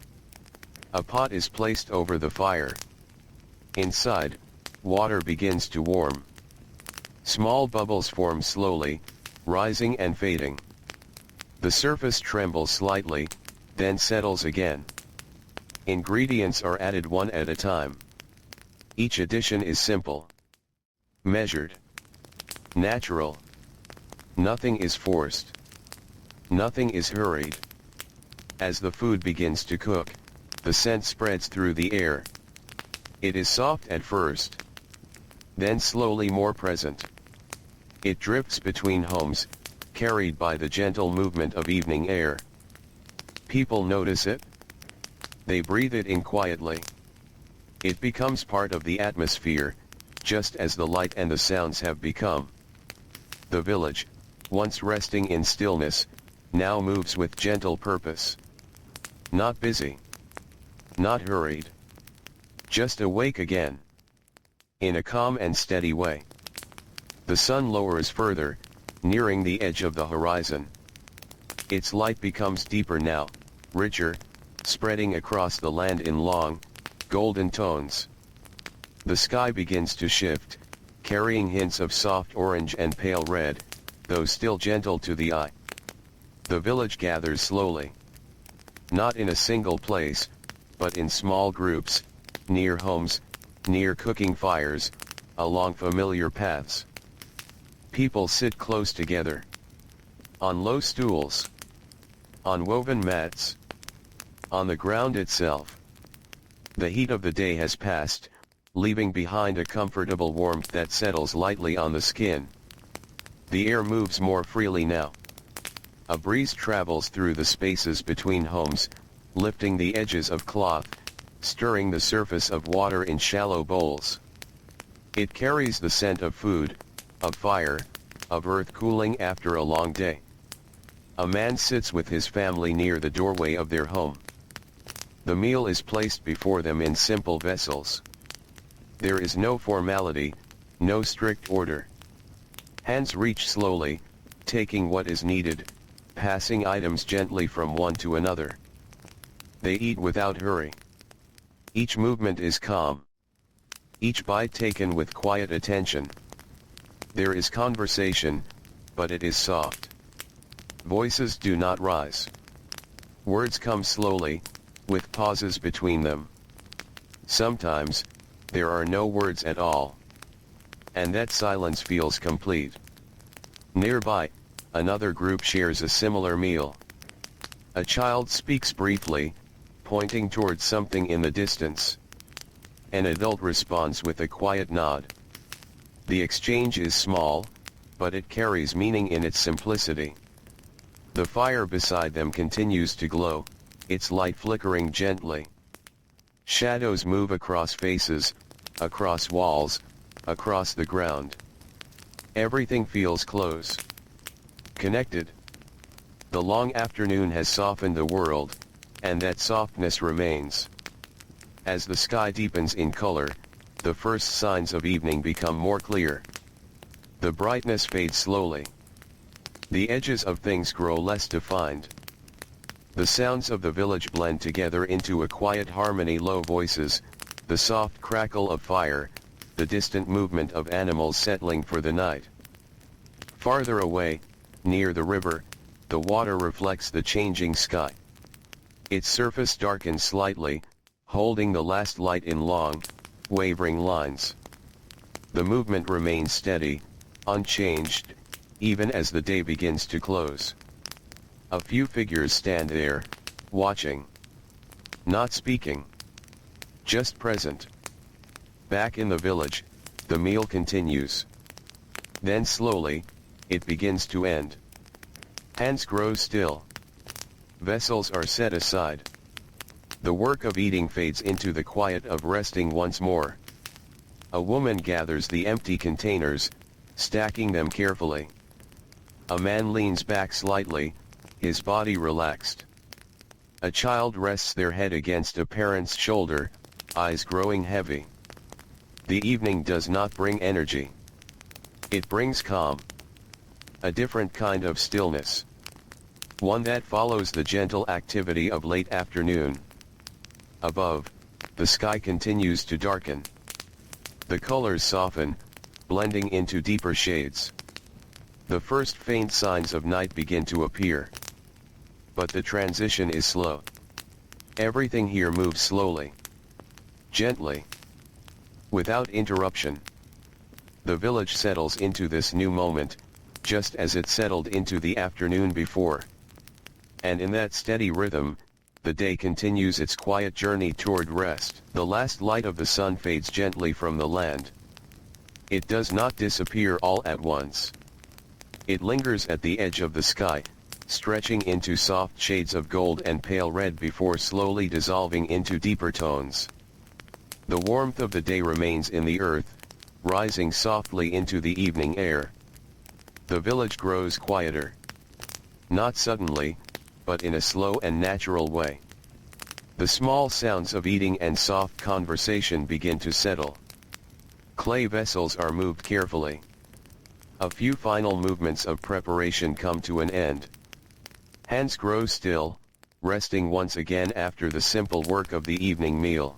A pot is placed over the fire. Inside, water begins to warm. Small bubbles form slowly, rising and fading. The surface trembles slightly, then settles again. Ingredients are added one at a time. Each addition is simple, measured, natural. Nothing is forced. Nothing is hurried. As the food begins to cook, the scent spreads through the air. It is soft at first, then slowly more present. It drifts between homes, carried by the gentle movement of evening air. People notice it. They breathe it in quietly. It becomes part of the atmosphere, just as the light and the sounds have become. The village, once resting in stillness, now moves with gentle purpose. Not busy. Not hurried. Just awake again. In a calm and steady way. The sun lowers further, nearing the edge of the horizon. Its light becomes deeper now, richer, spreading across the land in long, golden tones. The sky begins to shift, carrying hints of soft orange and pale red, though still gentle to the eye. The village gathers slowly. Not in a single place, but in small groups, near homes, near cooking fires, along familiar paths. People sit close together. On low stools. On woven mats. On the ground itself. The heat of the day has passed, leaving behind a comfortable warmth that settles lightly on the skin. The air moves more freely now. A breeze travels through the spaces between homes, lifting the edges of cloth, stirring the surface of water in shallow bowls. It carries the scent of food, of fire, of earth cooling after a long day. A man sits with his family near the doorway of their home. The meal is placed before them in simple vessels. There is no formality, no strict order. Hands reach slowly, taking what is needed, passing items gently from one to another. They eat without hurry. Each movement is calm. Each bite taken with quiet attention. There is conversation, but it is soft. Voices do not rise. Words come slowly, with pauses between them. Sometimes, there are no words at all. And that silence feels complete. Nearby, another group shares a similar meal. A child speaks briefly, pointing towards something in the distance. An adult responds with a quiet nod. The exchange is small, but it carries meaning in its simplicity. The fire beside them continues to glow, its light flickering gently. Shadows move across faces, across walls, across the ground. Everything feels close. Connected. The long afternoon has softened the world, and that softness remains. As the sky deepens in color, the first signs of evening become more clear. The brightness fades slowly. The edges of things grow less defined. The sounds of the village blend together into a quiet harmony: low voices, the soft crackle of fire, the distant movement of animals settling for the night. Farther away, near the river, the water reflects the changing sky. Its surface darkens slightly, holding the last light in long, wavering lines. The movement remains steady, unchanged, even as the day begins to close. A few figures stand there, watching. Not speaking. Just present. Back in the village, the meal continues. Then slowly, it begins to end. Hands grow still. Vessels are set aside. The work of eating fades into the quiet of resting once more. A woman gathers the empty containers, stacking them carefully. A man leans back slightly, his body relaxed. A child rests their head against a parent's shoulder, eyes growing heavy. The evening does not bring energy. It brings calm. A different kind of stillness. One that follows the gentle activity of late afternoon. Above, the sky continues to darken. The colors soften, blending into deeper shades. The first faint signs of night begin to appear. But the transition is slow. Everything here moves slowly. Gently. Without interruption. The village settles into this new moment, just as it settled into the afternoon before. And in that steady rhythm, the day continues its quiet journey toward rest. The last light of the sun fades gently from the land. It does not disappear all at once. It lingers at the edge of the sky, stretching into soft shades of gold and pale red before slowly dissolving into deeper tones. The warmth of the day remains in the earth, rising softly into the evening air. The village grows quieter. Not suddenly, but in a slow and natural way. The small sounds of eating and soft conversation begin to settle. Clay vessels are moved carefully. A few final movements of preparation come to an end. Hands grow still, resting once again after the simple work of the evening meal.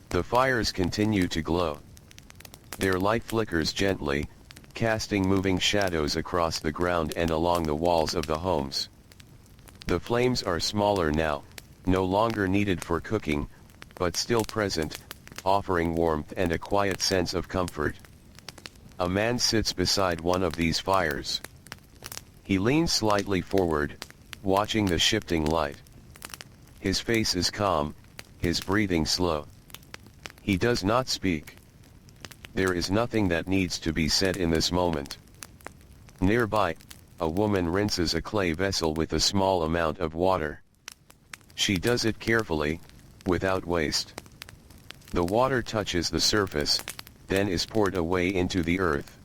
The fires continue to glow. Their light flickers gently, casting moving shadows across the ground and along the walls of the homes. The flames are smaller now, no longer needed for cooking, but still present, offering warmth and a quiet sense of comfort. A man sits beside one of these fires. He leans slightly forward, watching the shifting light. His face is calm, his breathing slow. He does not speak. There is nothing that needs to be said in this moment. Nearby, a woman rinses a clay vessel with a small amount of water. She does it carefully, without waste. The water touches the surface, then is poured away into the earth.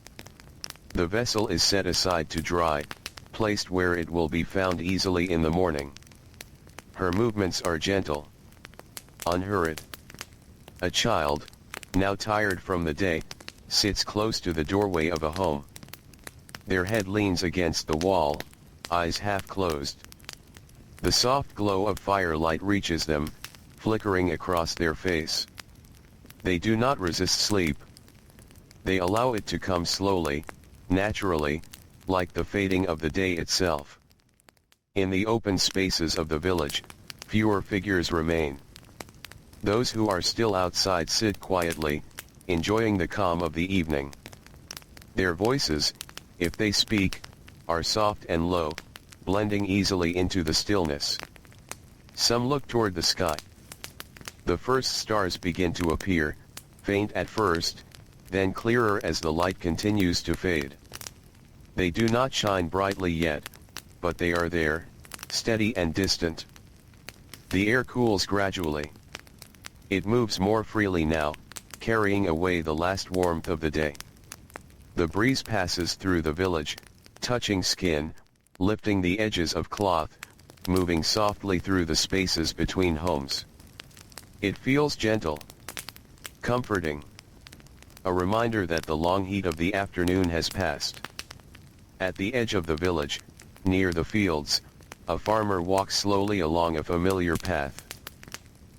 The vessel is set aside to dry, placed where it will be found easily in the morning. Her movements are gentle, unhurried. A child, now tired from the day, sits close to the doorway of a home. Their head leans against the wall, eyes half closed. The soft glow of firelight reaches them, flickering across their face. They do not resist sleep. They allow it to come slowly, naturally, like the fading of the day itself. In the open spaces of the village, fewer figures remain. Those who are still outside sit quietly, enjoying the calm of the evening. Their voices, if they speak, are soft and low, blending easily into the stillness. Some look toward the sky. The first stars begin to appear, faint at first, then clearer as the light continues to fade. They do not shine brightly yet, but they are there, steady and distant. The air cools gradually. It moves more freely now, carrying away the last warmth of the day. The breeze passes through the village, touching skin, lifting the edges of cloth, moving softly through the spaces between homes. It feels gentle, comforting. A reminder that the long heat of the afternoon has passed. At the edge of the village, near the fields, a farmer walks slowly along a familiar path.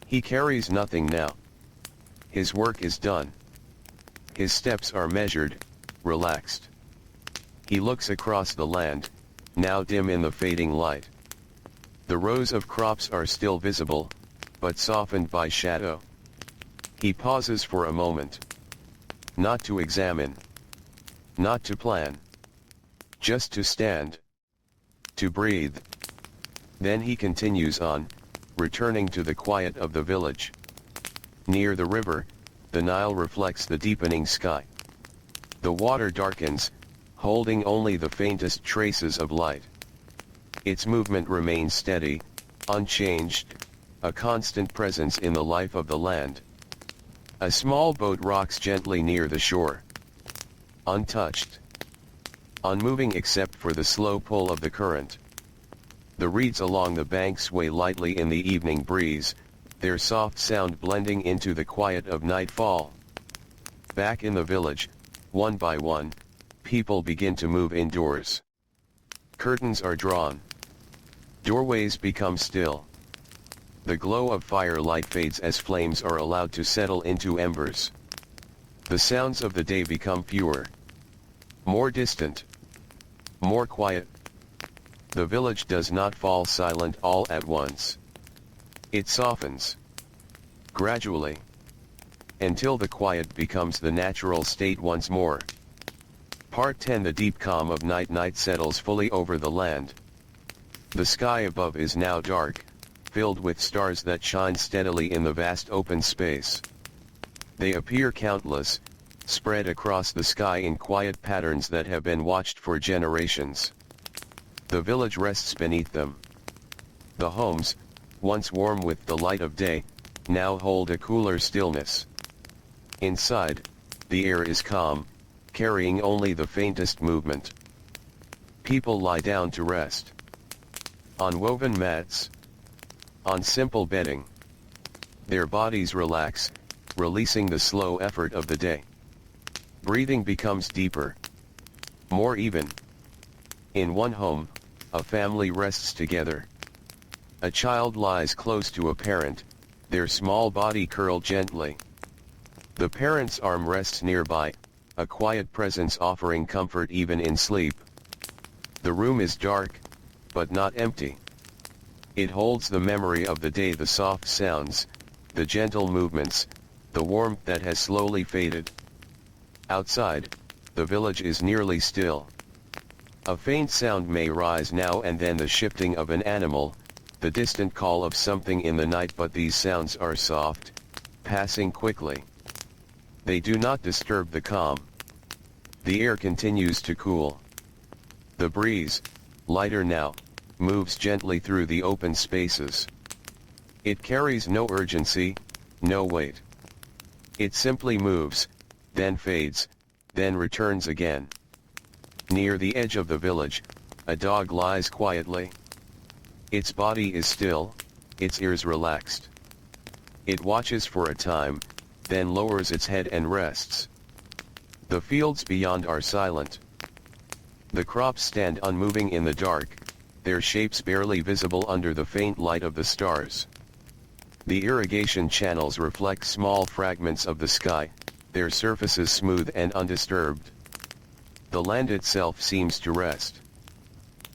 He carries nothing now. His work is done. His steps are measured, relaxed. He looks across the land, now dim in the fading light. The rows of crops are still visible, but softened by shadow. He pauses for a moment. not to examine, not to plan, just to stand, to breathe. Then he continues on, returning to the quiet of the village. Near the river, the Nile reflects the deepening sky. The water darkens, holding only the faintest traces of light. Its movement remains steady, unchanged, a constant presence in the life of the land. A small boat rocks gently near the shore. Untouched. Unmoving except for the slow pull of the current. The reeds along the bank sway lightly in the evening breeze, their soft sound blending into the quiet of nightfall. Back in the village, one by one, people begin to move indoors. Curtains are drawn. Doorways become still. The glow of firelight fades as flames are allowed to settle into embers. The sounds of the day become fewer. More distant. More quiet. The village does not fall silent all at once. It softens. Gradually. Until the quiet becomes the natural state once more. Part 10. The deep calm of night settles fully over the land. The sky above is now dark, filled with stars that shine steadily in the vast open space. They appear countless, spread across the sky in quiet patterns that have been watched for generations. The village rests beneath them. The homes, once warm with the light of day, now hold a cooler stillness. Inside, the air is calm, carrying only the faintest movement. People lie down to rest. On woven mats. On simple bedding. Their bodies relax, releasing the slow effort of the day. Breathing becomes deeper. More even. In one home, a family rests together. A child lies close to a parent, their small body curled gently. The parent's arm rests nearby, a quiet presence offering comfort even in sleep. The room is dark, but not empty. It holds the memory of the day, the soft sounds, the gentle movements, the warmth that has slowly faded. Outside, the village is nearly still. A faint sound may rise now and then, the shifting of an animal, the distant call of something in the night, but these sounds are soft, passing quickly. They do not disturb the calm. The air continues to cool. The breeze, lighter now, moves gently through the open spaces. It carries no urgency, no weight. It simply moves, then fades, then returns again. Near the edge of the village, a dog lies quietly. Its body is still, its ears relaxed. It watches for a time, then lowers its head and rests. The fields beyond are silent. The crops stand unmoving in the dark, their shapes barely visible under the faint light of the stars. The irrigation channels reflect small fragments of the sky, their surfaces smooth and undisturbed. The land itself seems to rest.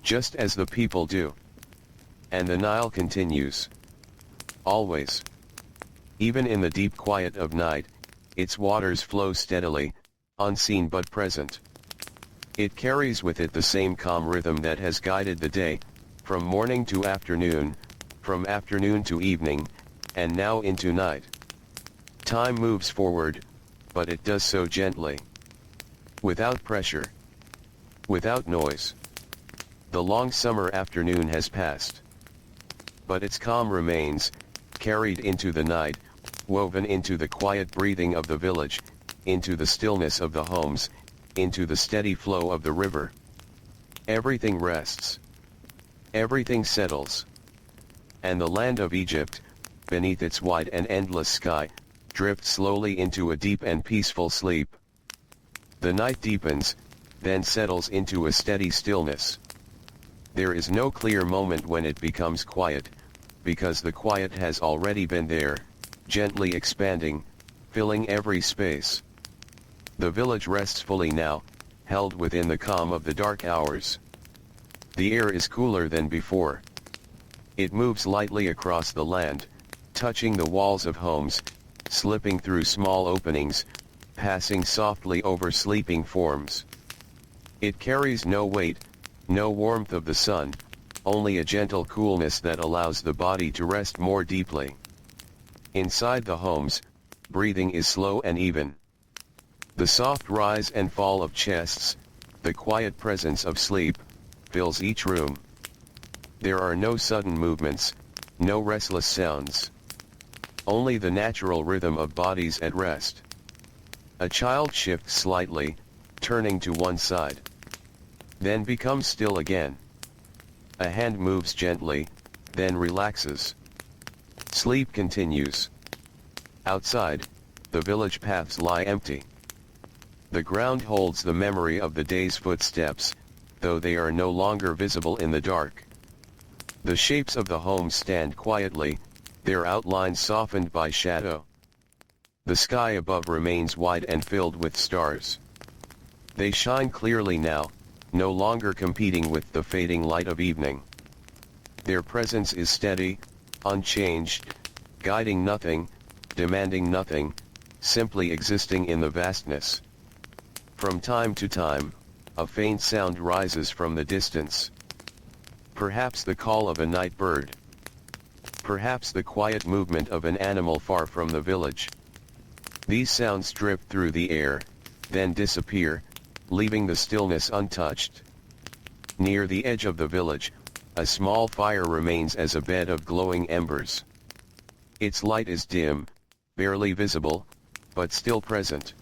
Just as the people do. And the Nile continues. Always. Even in the deep quiet of night, its waters flow steadily, unseen but present. It carries with it the same calm rhythm that has guided the day, from morning to afternoon, from afternoon to evening, and now into night. Time moves forward, but it does so gently. Without pressure. Without noise. The long summer afternoon has passed. But its calm remains, carried into the night, woven into the quiet breathing of the village, into the stillness of the homes, into the steady flow of the river. Everything rests. Everything settles. And the land of Egypt, beneath its wide and endless sky, drifts slowly into a deep and peaceful sleep. The night deepens, then settles into a steady stillness. There is no clear moment when it becomes quiet, because the quiet has already been there, gently expanding, filling every space. The village rests fully now, held within the calm of the dark hours. The air is cooler than before. It moves lightly across the land, touching the walls of homes, slipping through small openings, passing softly over sleeping forms. It carries no weight, no warmth of the sun, only a gentle coolness that allows the body to rest more deeply. Inside the homes, breathing is slow and even. The soft rise and fall of chests, the quiet presence of sleep, fills each room. There are no sudden movements, no restless sounds. Only the natural rhythm of bodies at rest. A child shifts slightly, turning to one side. Then becomes still again. A hand moves gently, then relaxes. Sleep continues. Outside, the village paths lie empty. The ground holds the memory of the day's footsteps, though they are no longer visible in the dark. The shapes of the homes stand quietly, their outlines softened by shadow. The sky above remains wide and filled with stars. They shine clearly now, no longer competing with the fading light of evening. Their presence is steady, unchanged, guiding nothing, demanding nothing, simply existing in the vastness. From time to time, a faint sound rises from the distance. Perhaps the call of a night bird. Perhaps the quiet movement of an animal far from the village. These sounds drift through the air, then disappear, leaving the stillness untouched. Near the edge of the village, a small fire remains as a bed of glowing embers. Its light is dim, barely visible, but still present.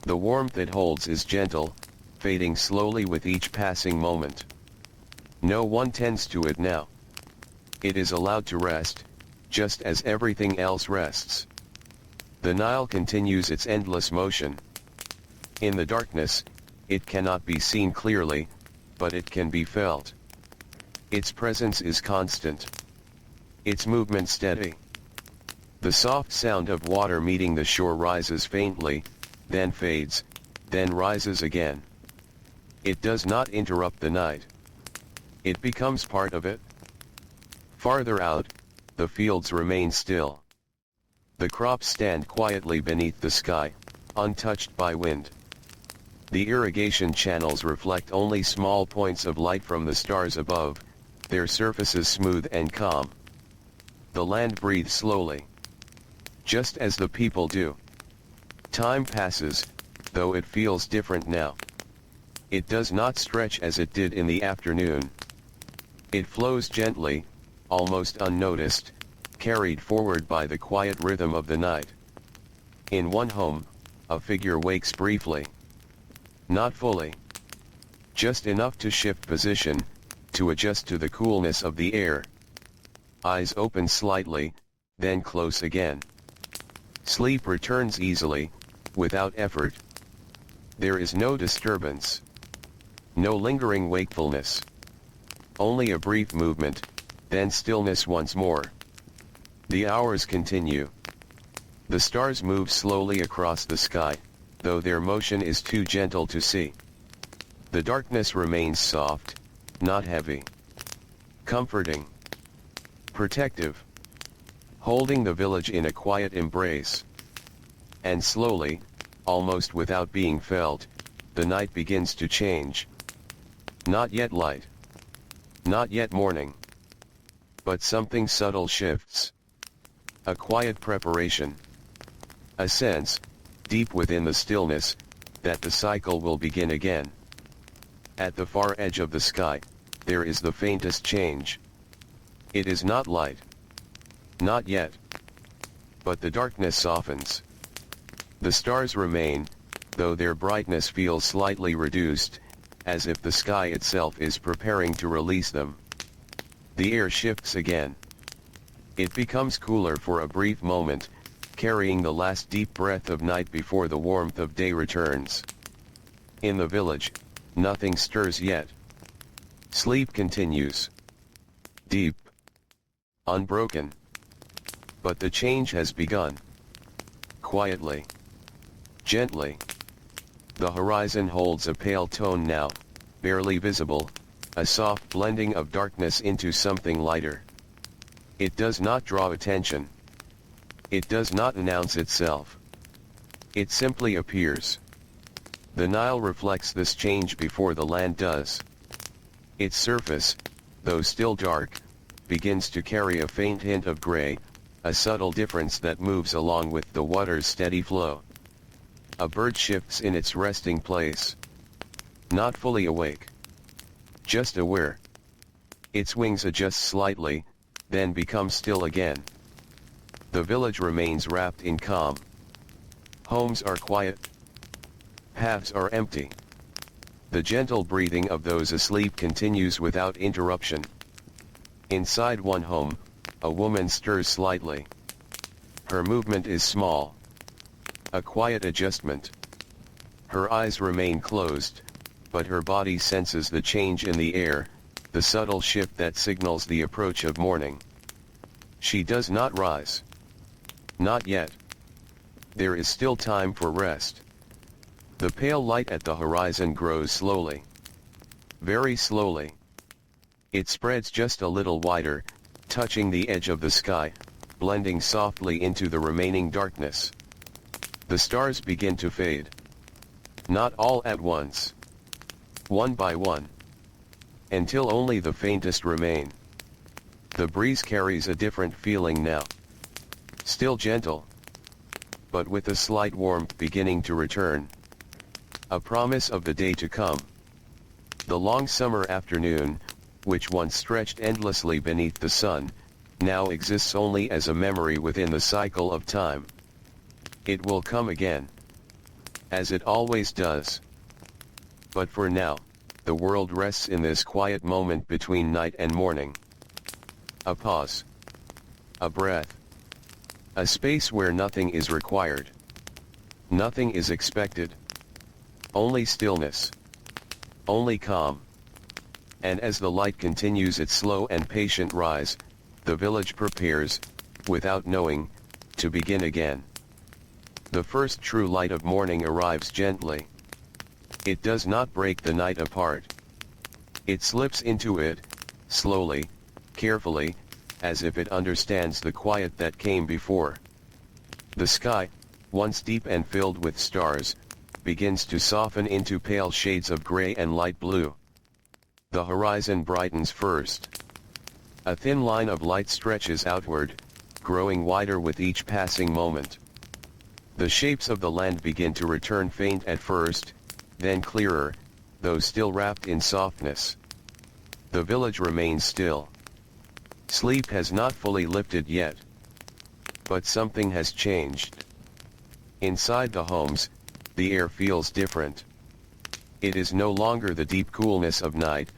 The warmth it holds is gentle, fading slowly with each passing moment. No one tends to it now. It is allowed to rest, just as everything else rests. The Nile continues its endless motion. In the darkness, it cannot be seen clearly, but it can be felt. Its presence is constant. Its movement steady. The soft sound of water meeting the shore rises faintly, then fades, then rises again. It does not interrupt the night. It becomes part of it. Farther out, the fields remain still. The crops stand quietly beneath the sky, untouched by wind. The irrigation channels reflect only small points of light from the stars above, their surfaces smooth and calm. The land breathes slowly. Just as the people do. Time passes, though it feels different now. It does not stretch as it did in the afternoon. It flows gently, almost unnoticed, carried forward by the quiet rhythm of the night. In one home, a figure wakes briefly. Not fully. Just enough to shift position, to adjust to the coolness of the air. Eyes open slightly, then close again. Sleep returns easily, without effort. There is no disturbance. No lingering wakefulness. Only a brief movement, then stillness once more. The hours continue. The stars move slowly across the sky, though their motion is too gentle to see. The darkness remains soft, not heavy. Comforting. Protective. Holding the village in a quiet embrace. And slowly, almost without being felt, the night begins to change. Not yet light. Not yet morning. But something subtle shifts. A quiet preparation. A sense, deep within the stillness, that the cycle will begin again. At the far edge of the sky, there is the faintest change. It is not light. Not yet. But the darkness softens. The stars remain, though their brightness feels slightly reduced, as if the sky itself is preparing to release them. The air shifts again. It becomes cooler for a brief moment, carrying the last deep breath of night before the warmth of day returns. In the village, nothing stirs yet. Sleep continues. Deep. Unbroken. But the change has begun. Quietly. Gently. The horizon holds a pale tone now, barely visible, a soft blending of darkness into something lighter. It does not draw attention. It does not announce itself. It simply appears. The Nile reflects this change before the land does. Its surface, though still dark, begins to carry a faint hint of gray, a subtle difference that moves along with the water's steady flow. A bird shifts in its resting place. Not fully awake. Just aware. Its wings adjust slightly, then become still again. The village remains wrapped in calm. Homes are quiet. Paths are empty. The gentle breathing of those asleep continues without interruption. Inside one home, a woman stirs slightly. Her movement is small. A quiet adjustment. Her eyes remain closed, but her body senses the change in the air, the subtle shift that signals the approach of morning. She does not rise. Not yet. There is still time for rest. The pale light at the horizon grows slowly. Very slowly. It spreads just a little wider, touching the edge of the sky, blending softly into the remaining darkness. The stars begin to fade. Not all at once. One by one. Until only the faintest remain. The breeze carries a different feeling now. Still gentle. But with a slight warmth beginning to return. A promise of the day to come. The long summer afternoon, which once stretched endlessly beneath the sun, now exists only as a memory within the cycle of time. It will come again. As it always does. But for now, the world rests in this quiet moment between night and morning. A pause. A breath. A space where nothing is required. Nothing is expected. Only stillness. Only calm. And as the light continues its slow and patient rise, the village prepares, without knowing, to begin again. The first true light of morning arrives gently. It does not break the night apart. It slips into it, slowly, carefully, as if it understands the quiet that came before. The sky, once deep and filled with stars, begins to soften into pale shades of gray and light blue. The horizon brightens first. A thin line of light stretches outward, growing wider with each passing moment. The shapes of the land begin to return faint at first, then clearer, though still wrapped in softness. The village remains still. Sleep has not fully lifted yet. But something has changed. Inside the homes, the air feels different. It is no longer the deep coolness of night,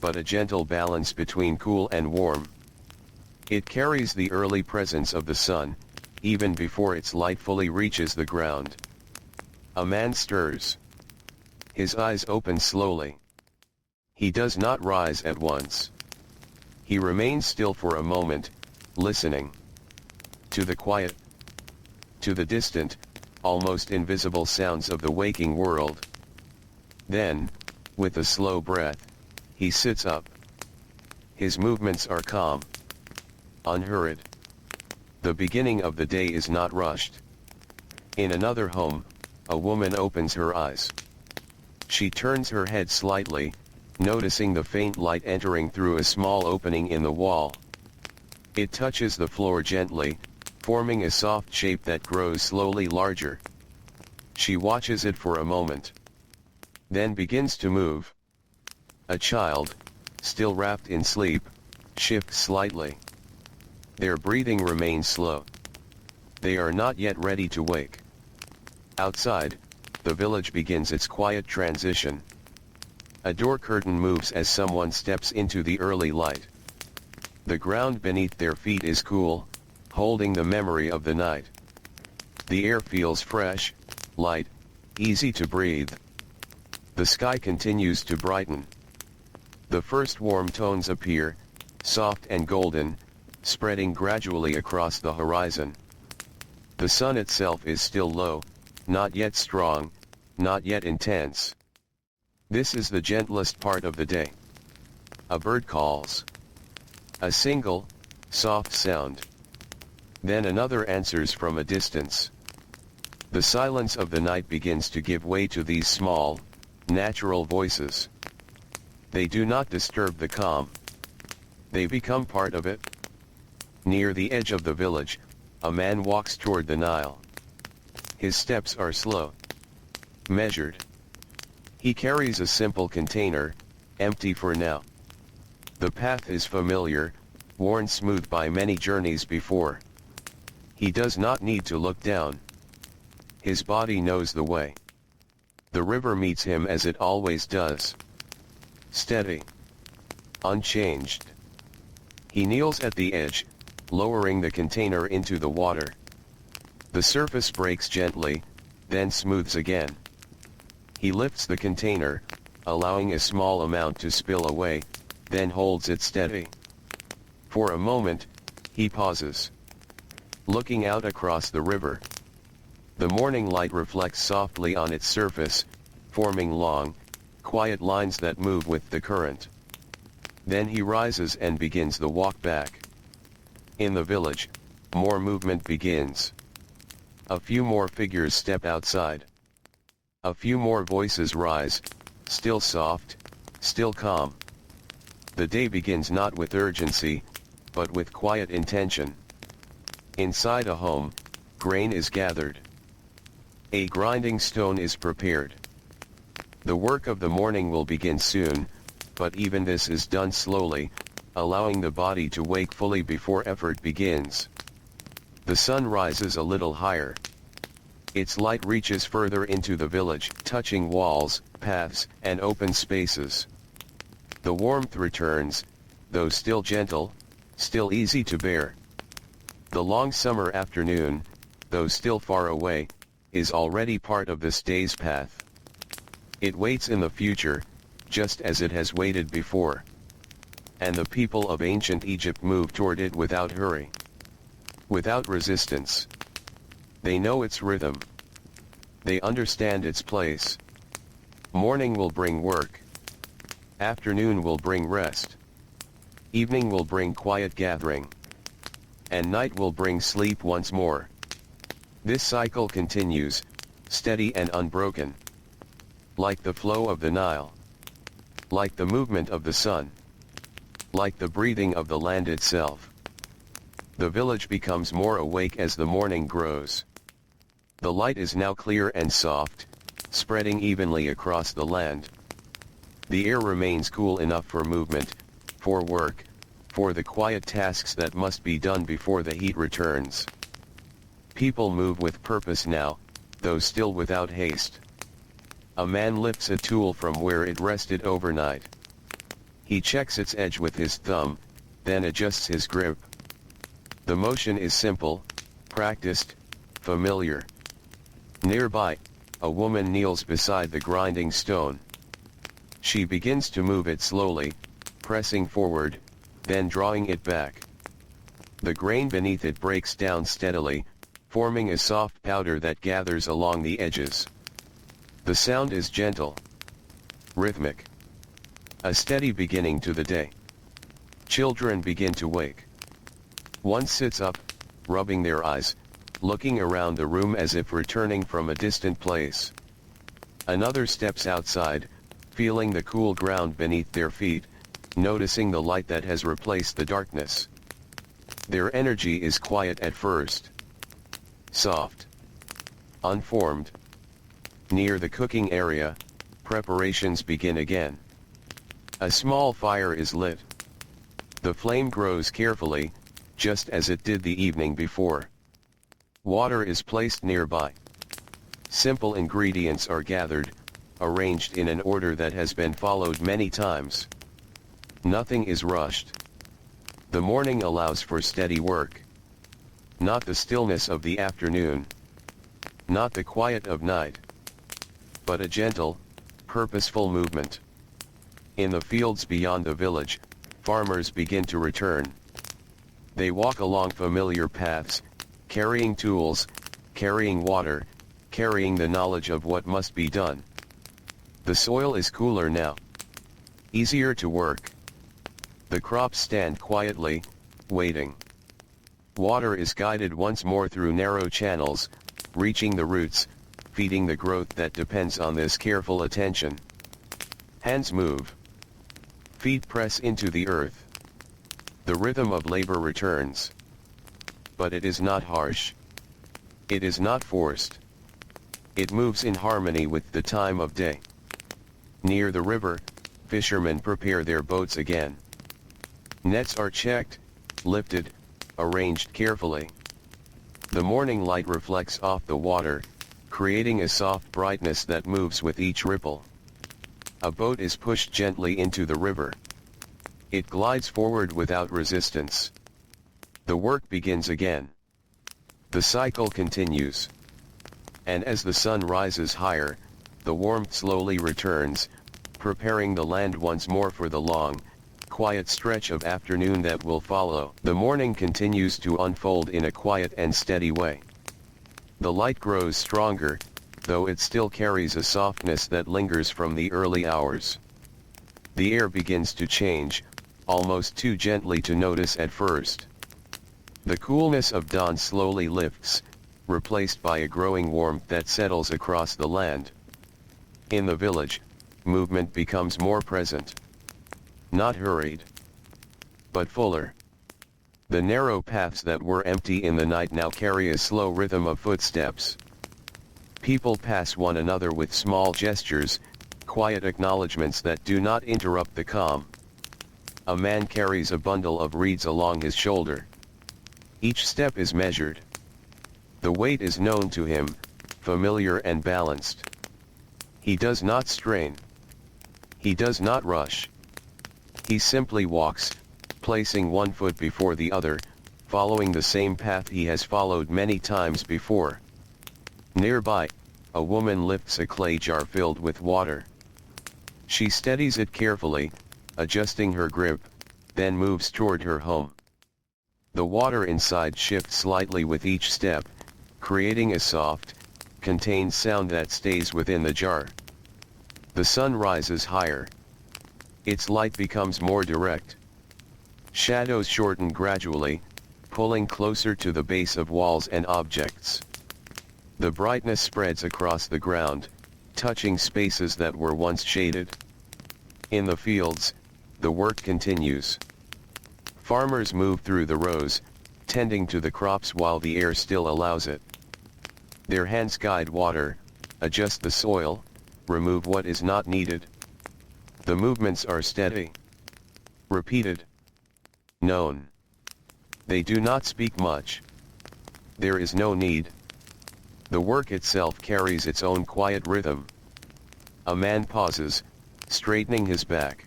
but a gentle balance between cool and warm. It carries the early presence of the sun, even before its light fully reaches the ground. A man stirs. His eyes open slowly. He does not rise at once. He remains still for a moment, listening. To the quiet. To the distant, almost invisible sounds of the waking world. Then, with a slow breath, he sits up. His movements are calm. Unhurried. The beginning of the day is not rushed. In another home, a woman opens her eyes. She turns her head slightly, noticing the faint light entering through a small opening in the wall. It touches the floor gently, forming a soft shape that grows slowly larger. She watches it for a moment. Then begins to move. A child, still wrapped in sleep, shifts slightly. Their breathing remains slow. They are not yet ready to wake. Outside, the village begins its quiet transition. A door curtain moves as someone steps into the early light. The ground beneath their feet is cool, holding the memory of the night. The air feels fresh, light, easy to breathe. The sky continues to brighten. The first warm tones appear, soft and golden, spreading gradually across the horizon. The sun itself is still low, not yet strong, not yet intense. This is the gentlest part of the day. A bird calls. A single, soft sound. Then another answers from a distance. The silence of the night begins to give way to these small, natural voices. They do not disturb the calm. They become part of it. Near the edge of the village, a man walks toward the Nile. His steps are slow, measured. He carries a simple container, empty for now. The path is familiar, worn smooth by many journeys before. He does not need to look down. His body knows the way. The river meets him as it always does. Steady. Unchanged. He kneels at the edge, lowering the container into the water. The surface breaks gently, then smooths again. He lifts the container, allowing a small amount to spill away, then holds it steady. For a moment, he pauses. Looking out across the river. The morning light reflects softly on its surface, forming long, quiet lines that move with the current. Then he rises and begins the walk back. In the village, more movement begins. A few more figures step outside. A few more voices rise, still soft, still calm. The day begins not with urgency, but with quiet intention. Inside a home, grain is gathered. A grinding stone is prepared. The work of the morning will begin soon, but even this is done slowly, allowing the body to wake fully before effort begins. The sun rises a little higher. Its light reaches further into the village, touching walls, paths, and open spaces. The warmth returns, though still gentle, still easy to bear. The long summer afternoon, though still far away, is already part of this day's path. It waits in the future, just as it has waited before. And the people of ancient Egypt move toward it without hurry. Without resistance. They know its rhythm. They understand its place. Morning will bring work. Afternoon will bring rest. Evening will bring quiet gathering. And night will bring sleep once more. This cycle continues, steady and unbroken. Like the flow of the Nile. Like the movement of the sun. Like the breathing of the land itself. The village becomes more awake as the morning grows. The light is now clear and soft, spreading evenly across the land. The air remains cool enough for movement, for work, for the quiet tasks that must be done before the heat returns. People move with purpose now, though still without haste. A man lifts a tool from where it rested overnight. He checks its edge with his thumb, then adjusts his grip. The motion is simple, practiced, familiar. Nearby, a woman kneels beside the grinding stone. She begins to move it slowly, pressing forward, then drawing it back. The grain beneath it breaks down steadily, forming a soft powder that gathers along the edges. The sound is gentle, rhythmic. A steady beginning to the day. Children begin to wake. One sits up, rubbing their eyes, looking around the room as if returning from a distant place. Another steps outside, feeling the cool ground beneath their feet, noticing the light that has replaced the darkness. Their energy is quiet at first. Soft. Unformed. Near the cooking area, preparations begin again. A small fire is lit. The flame grows carefully, just as it did the evening before. Water is placed nearby. Simple ingredients are gathered, arranged in an order that has been followed many times. Nothing is rushed. The morning allows for steady work. Not the stillness of the afternoon. Not the quiet of night. But a gentle, purposeful movement. In the fields beyond the village, farmers begin to return. They walk along familiar paths, carrying tools, carrying water, carrying the knowledge of what must be done. The soil is cooler now. Easier to work. The crops stand quietly, waiting. Water is guided once more through narrow channels, reaching the roots, feeding the growth that depends on this careful attention. Hands move. Feet press into the earth. The rhythm of labor returns. But it is not harsh. It is not forced. It moves in harmony with the time of day. Near the river, fishermen prepare their boats again. Nets are checked, lifted, arranged carefully. The morning light reflects off the water, creating a soft brightness that moves with each ripple. A boat is pushed gently into the river. It glides forward without resistance. The work begins again. The cycle continues. And as the sun rises higher, the warmth slowly returns, preparing the land once more for the long, quiet stretch of afternoon that will follow. The morning continues to unfold in a quiet and steady way. The light grows stronger, though it still carries a softness that lingers from the early hours. The air begins to change, almost too gently to notice at first. The coolness of dawn slowly lifts, replaced by a growing warmth that settles across the land. In the village, movement becomes more present. Not hurried, but fuller. The narrow paths that were empty in the night now carry a slow rhythm of footsteps. People pass one another with small gestures, quiet acknowledgments that do not interrupt the calm. A man carries a bundle of reeds along his shoulder. Each step is measured. The weight is known to him, familiar and balanced. He does not strain. He does not rush. He simply walks, placing one foot before the other, following the same path he has followed many times before. Nearby, a woman lifts a clay jar filled with water. She steadies it carefully, adjusting her grip, then moves toward her home. The water inside shifts slightly with each step, creating a soft, contained sound that stays within the jar. The sun rises higher. Its light becomes more direct. Shadows shorten gradually, pulling closer to the base of walls and objects. The brightness spreads across the ground, touching spaces that were once shaded. In the fields, the work continues. Farmers move through the rows, tending to the crops while the air still allows it. Their hands guide water, adjust the soil, remove what is not needed. The movements are steady, repeated, known. They do not speak much. There is no need. The work itself carries its own quiet rhythm. A man pauses, straightening his back.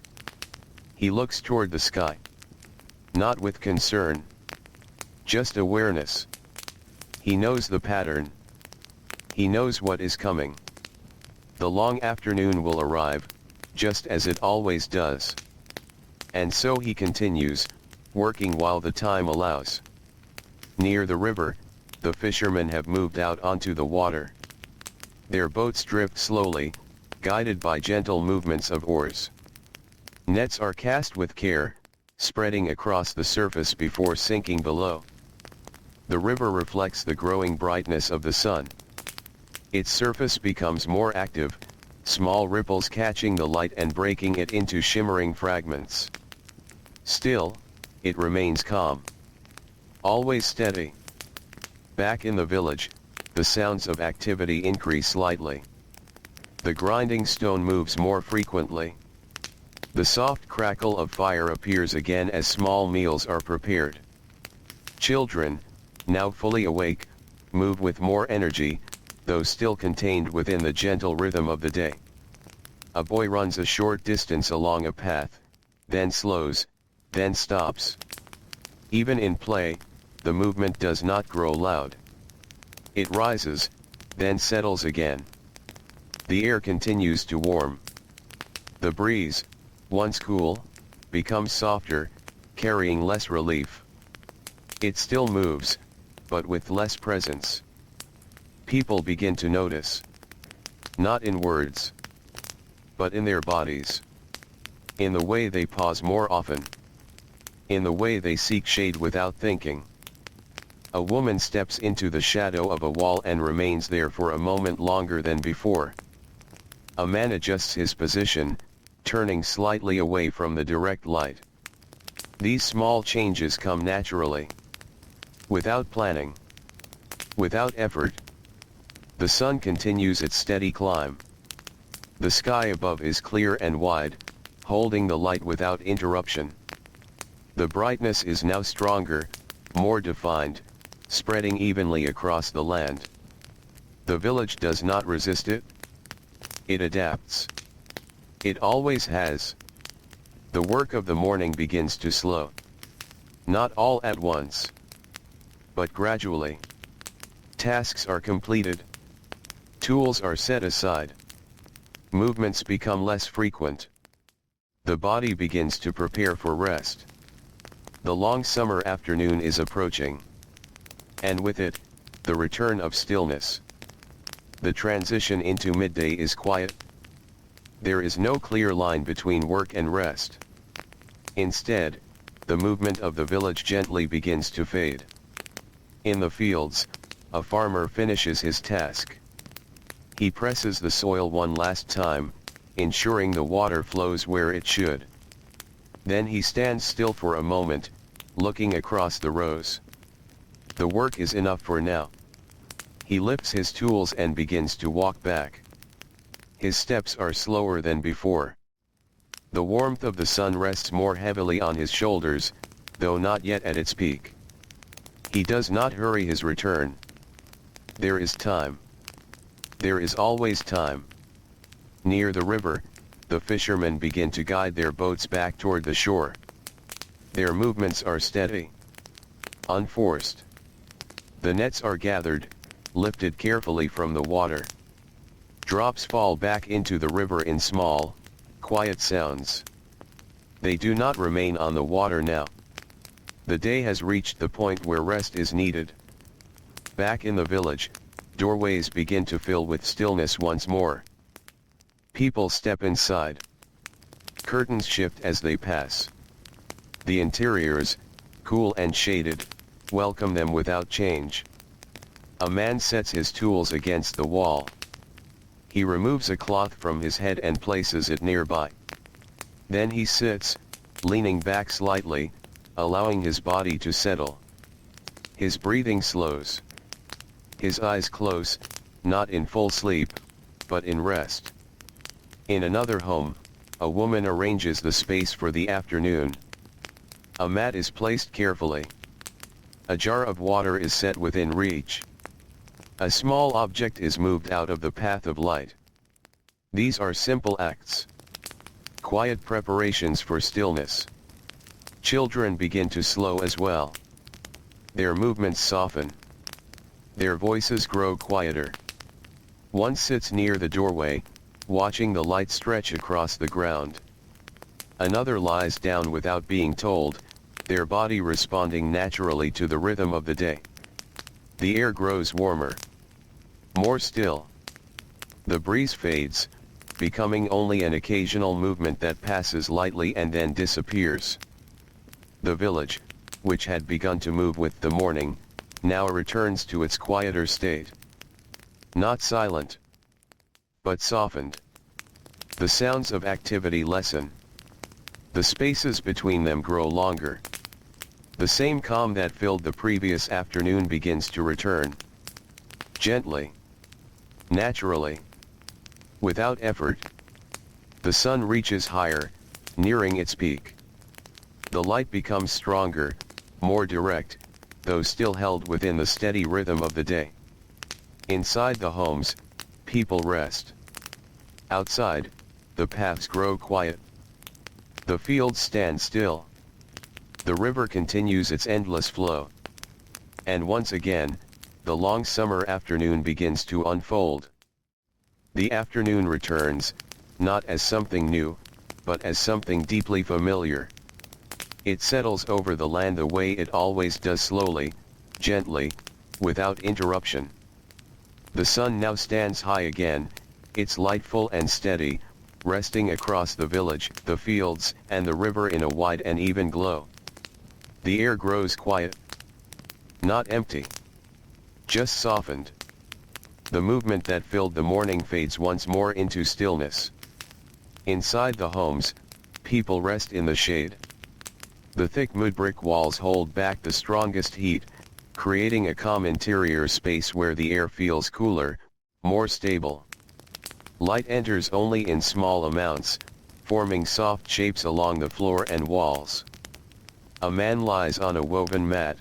He looks toward the sky. Not with concern. Just awareness. He knows the pattern. He knows what is coming. The long afternoon will arrive, just as it always does. And so he continues, working while the time allows. Near the river, the fishermen have moved out onto the water. Their boats drift slowly, guided by gentle movements of oars. Nets are cast with care, spreading across the surface before sinking below. The river reflects the growing brightness of the sun. Its surface becomes more active, small ripples catching the light and breaking it into shimmering fragments. Still, it remains calm. Always steady. Back in the village, the sounds of activity increase slightly. The grinding stone moves more frequently. The soft crackle of fire appears again as small meals are prepared. Children, now fully awake, move with more energy, though still contained within the gentle rhythm of the day. A boy runs a short distance along a path, then slows, then stops. Even in play, the movement does not grow loud. It rises, then settles again. The air continues to warm. The breeze, once cool, becomes softer, carrying less relief. It still moves, but with less presence. People begin to notice. Not in words, but in their bodies. In the way they pause more often. In the way they seek shade without thinking. A woman steps into the shadow of a wall and remains there for a moment longer than before. A man adjusts his position, turning slightly away from the direct light. These small changes come naturally. Without planning. Without effort. The sun continues its steady climb. The sky above is clear and wide, holding the light without interruption. The brightness is now stronger, more defined, spreading evenly across the land. The village does not resist it. It adapts. It always has. The work of the morning begins to slow. Not all at once, but gradually. Tasks are completed. Tools are set aside. Movements become less frequent. The body begins to prepare for rest. The long summer afternoon is approaching. And with it, the return of stillness. The transition into midday is quiet. There is no clear line between work and rest. Instead, the movement of the village gently begins to fade. In the fields, a farmer finishes his task. He presses the soil one last time, ensuring the water flows where it should. Then he stands still for a moment, looking across the rows. The work is enough for now. He lifts his tools and begins to walk back. His steps are slower than before. The warmth of the sun rests more heavily on his shoulders, though not yet at its peak. He does not hurry his return. There is time. There is always time. Near the river, the fishermen begin to guide their boats back toward the shore. Their movements are steady, unforced. The nets are gathered, lifted carefully from the water. Drops fall back into the river in small, quiet sounds. They do not remain on the water now. The day has reached the point where rest is needed. Back in the village, doorways begin to fill with stillness once more. People step inside. Curtains shift as they pass. The interiors, cool and shaded, welcome them without change. A man sets his tools against the wall. He removes a cloth from his head and places it nearby. Then he sits, leaning back slightly, allowing his body to settle. His breathing slows. His eyes close, not in full sleep, but in rest. In another home, a woman arranges the space for the afternoon. A mat is placed carefully. A jar of water is set within reach. A small object is moved out of the path of light. These are simple acts. Quiet preparations for stillness. Children begin to slow as well. Their movements soften. Their voices grow quieter. One sits near the doorway, watching the light stretch across the ground. Another lies down without being told, their body responding naturally to the rhythm of the day. The air grows warmer. More still. The breeze fades, becoming only an occasional movement that passes lightly and then disappears. The village, which had begun to move with the morning, now returns to its quieter state. Not silent, but softened. The sounds of activity lessen. The spaces between them grow longer. The same calm that filled the previous afternoon begins to return. Gently. Naturally. Without effort. The sun reaches higher, nearing its peak. The light becomes stronger, more direct, though still held within the steady rhythm of the day. Inside the homes, people rest. Outside, the paths grow quiet. The fields stand still. The river continues its endless flow. And once again, the long summer afternoon begins to unfold. The afternoon returns, not as something new, but as something deeply familiar. It settles over the land the way it always does, slowly, gently, without interruption. The sun now stands high again, its light full and steady, resting across the village, the fields, and the river in a wide and even glow. The air grows quiet. Not empty. Just softened. The movement that filled the morning fades once more into stillness. Inside the homes, people rest in the shade. The thick mud brick walls hold back the strongest heat, creating a calm interior space where the air feels cooler, more stable. Light enters only in small amounts, forming soft shapes along the floor and walls. A man lies on a woven mat.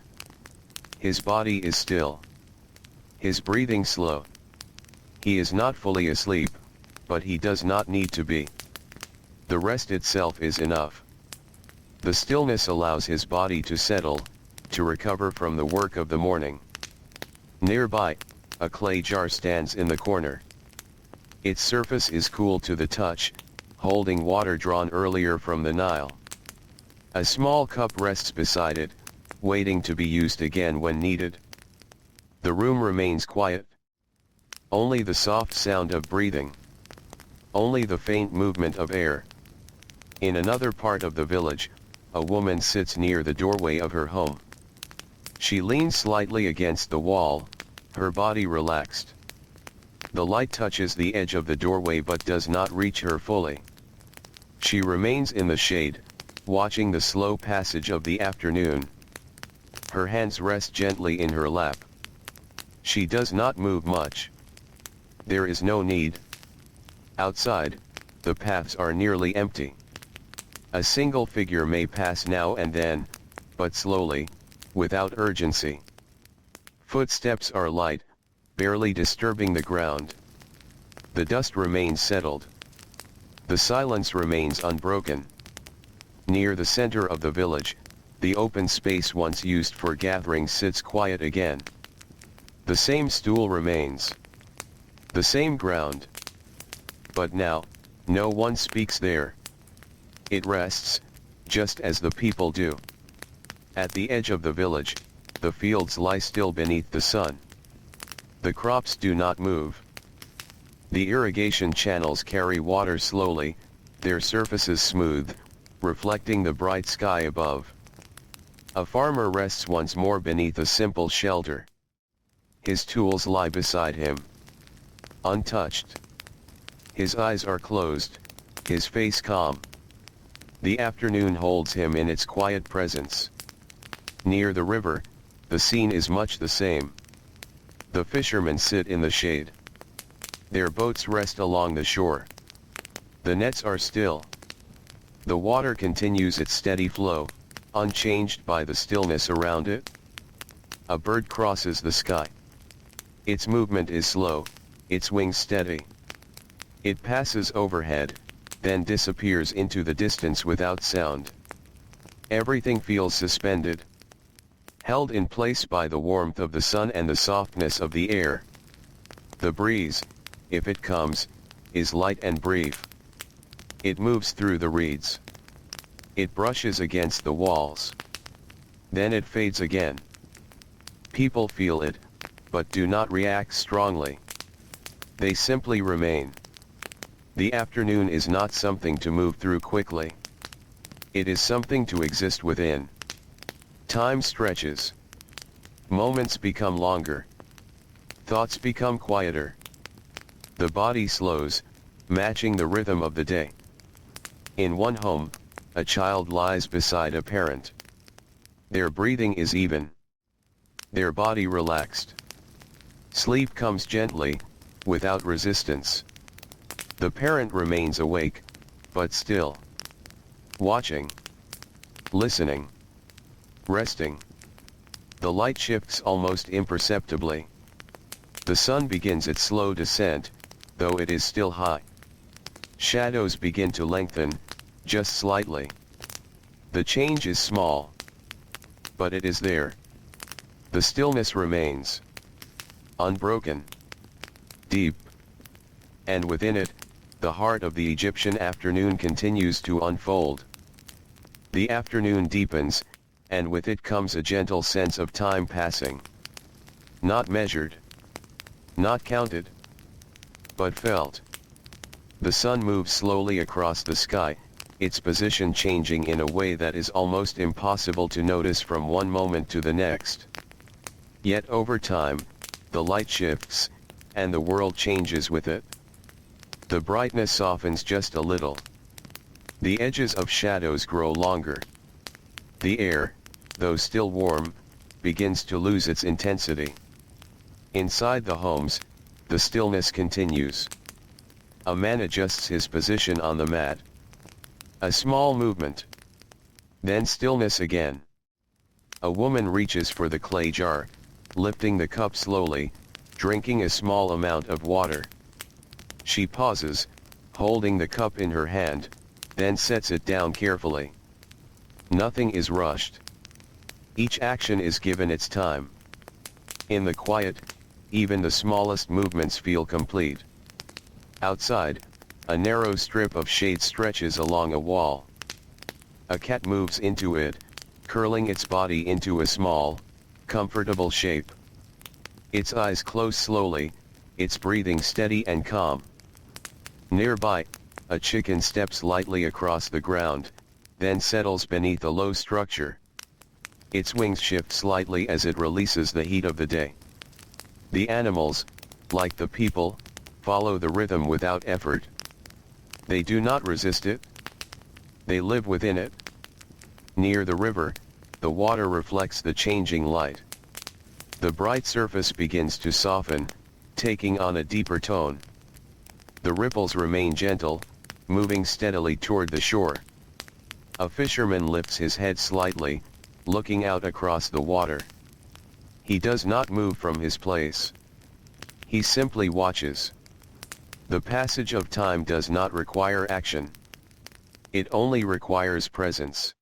His body is still. His breathing slow. He is not fully asleep, but he does not need to be. The rest itself is enough. The stillness allows his body to settle, to recover from the work of the morning. Nearby, a clay jar stands in the corner. Its surface is cool to the touch, holding water drawn earlier from the Nile. A small cup rests beside it, waiting to be used again when needed. The room remains quiet. Only the soft sound of breathing. Only the faint movement of air. In another part of the village, a woman sits near the doorway of her home. She leans slightly against the wall, her body relaxed. The light touches the edge of the doorway but does not reach her fully. She remains in the shade, watching the slow passage of the afternoon. Her hands rest gently in her lap. She does not move much. There is no need. Outside, the paths are nearly empty. A single figure may pass now and then, but slowly, without urgency. Footsteps are light, barely disturbing the ground. The dust remains settled. The silence remains unbroken. Near the center of the village, the open space once used for gatherings sits quiet again. The same stool remains. The same ground. But now, no one speaks there. It rests, just as the people do. At the edge of the village, the fields lie still beneath the sun. The crops do not move. The irrigation channels carry water slowly, their surfaces smooth, reflecting the bright sky above. A farmer rests once more beneath a simple shelter. His tools lie beside him. Untouched. His eyes are closed, his face calm. The afternoon holds him in its quiet presence. Near the river, the scene is much the same. The fishermen sit in the shade. Their boats rest along the shore. The nets are still. The water continues its steady flow, unchanged by the stillness around it. A bird crosses the sky. Its movement is slow, its wings steady. It passes overhead, then disappears into the distance without sound. Everything feels suspended, held in place by the warmth of the sun and the softness of the air. The breeze, if it comes, is light and brief. It moves through the reeds. It brushes against the walls. Then it fades again. People feel it, but do not react strongly. They simply remain. The afternoon is not something to move through quickly. It is something to exist within. Time stretches. Moments become longer. Thoughts become quieter. The body slows, matching the rhythm of the day. In one home, a child lies beside a parent. Their breathing is even. Their body relaxed. Sleep comes gently, without resistance. The parent remains awake, but still. Watching. Listening. Resting. The light shifts almost imperceptibly. The sun begins its slow descent, though it is still high. Shadows begin to lengthen, just slightly. The change is small. But it is there. The stillness remains. Unbroken. Deep. And within it, the heart of the Egyptian afternoon continues to unfold. The afternoon deepens, and with it comes a gentle sense of time passing. Not measured. Not counted. But felt. The sun moves slowly across the sky, its position changing in a way that is almost impossible to notice from one moment to the next. Yet over time, the light shifts, and the world changes with it. The brightness softens just a little. The edges of shadows grow longer. The air, though still warm, begins to lose its intensity. Inside the homes, the stillness continues. A man adjusts his position on the mat. A small movement. Then stillness again. A woman reaches for the clay jar, lifting the cup slowly, drinking a small amount of water. She pauses, holding the cup in her hand, then sets it down carefully. Nothing is rushed. Each action is given its time. In the quiet, even the smallest movements feel complete. Outside, a narrow strip of shade stretches along a wall. A cat moves into it, curling its body into a small, comfortable shape. Its eyes close slowly, its breathing steady and calm. Nearby, a chicken steps lightly across the ground, then settles beneath a low structure. Its wings shift slightly as it releases the heat of the day. The animals, like the people, follow the rhythm without effort. They do not resist it. They live within it. Near the river, the water reflects the changing light. The bright surface begins to soften, taking on a deeper tone. The ripples remain gentle, moving steadily toward the shore. A fisherman lifts his head slightly, looking out across the water. He does not move from his place. He simply watches. The passage of time does not require action. It only requires presence.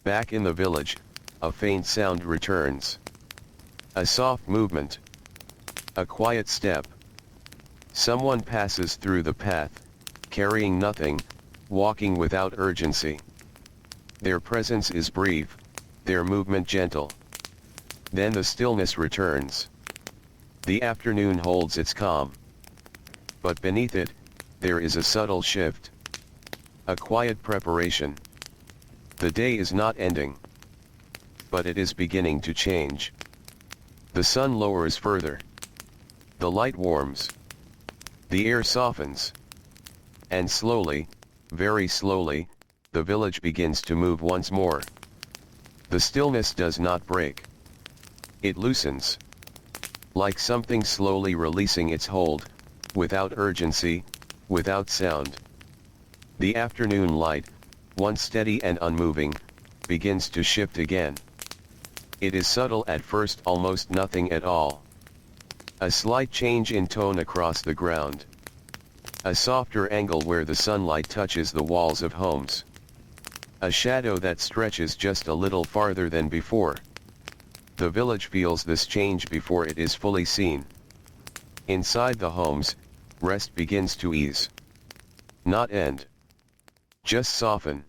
Back in the village, a faint sound returns. A soft movement. A quiet step. Someone passes through the path, carrying nothing, walking without urgency. Their presence is brief, their movement gentle. Then the stillness returns. The afternoon holds its calm. But beneath it, there is a subtle shift. A quiet preparation. The day is not ending. But it is beginning to change. The sun lowers further. The light warms. The air softens. And slowly, very slowly, the village begins to move once more. The stillness does not break. It loosens. Like something slowly releasing its hold, without urgency, without sound. The afternoon light, once steady and unmoving, begins to shift again. It is subtle at first, almost nothing at all. A slight change in tone across the ground. A softer angle where the sunlight touches the walls of homes. A shadow that stretches just a little farther than before. The village feels this change before it is fully seen. Inside the homes, rest begins to ease. Not end. Just soften.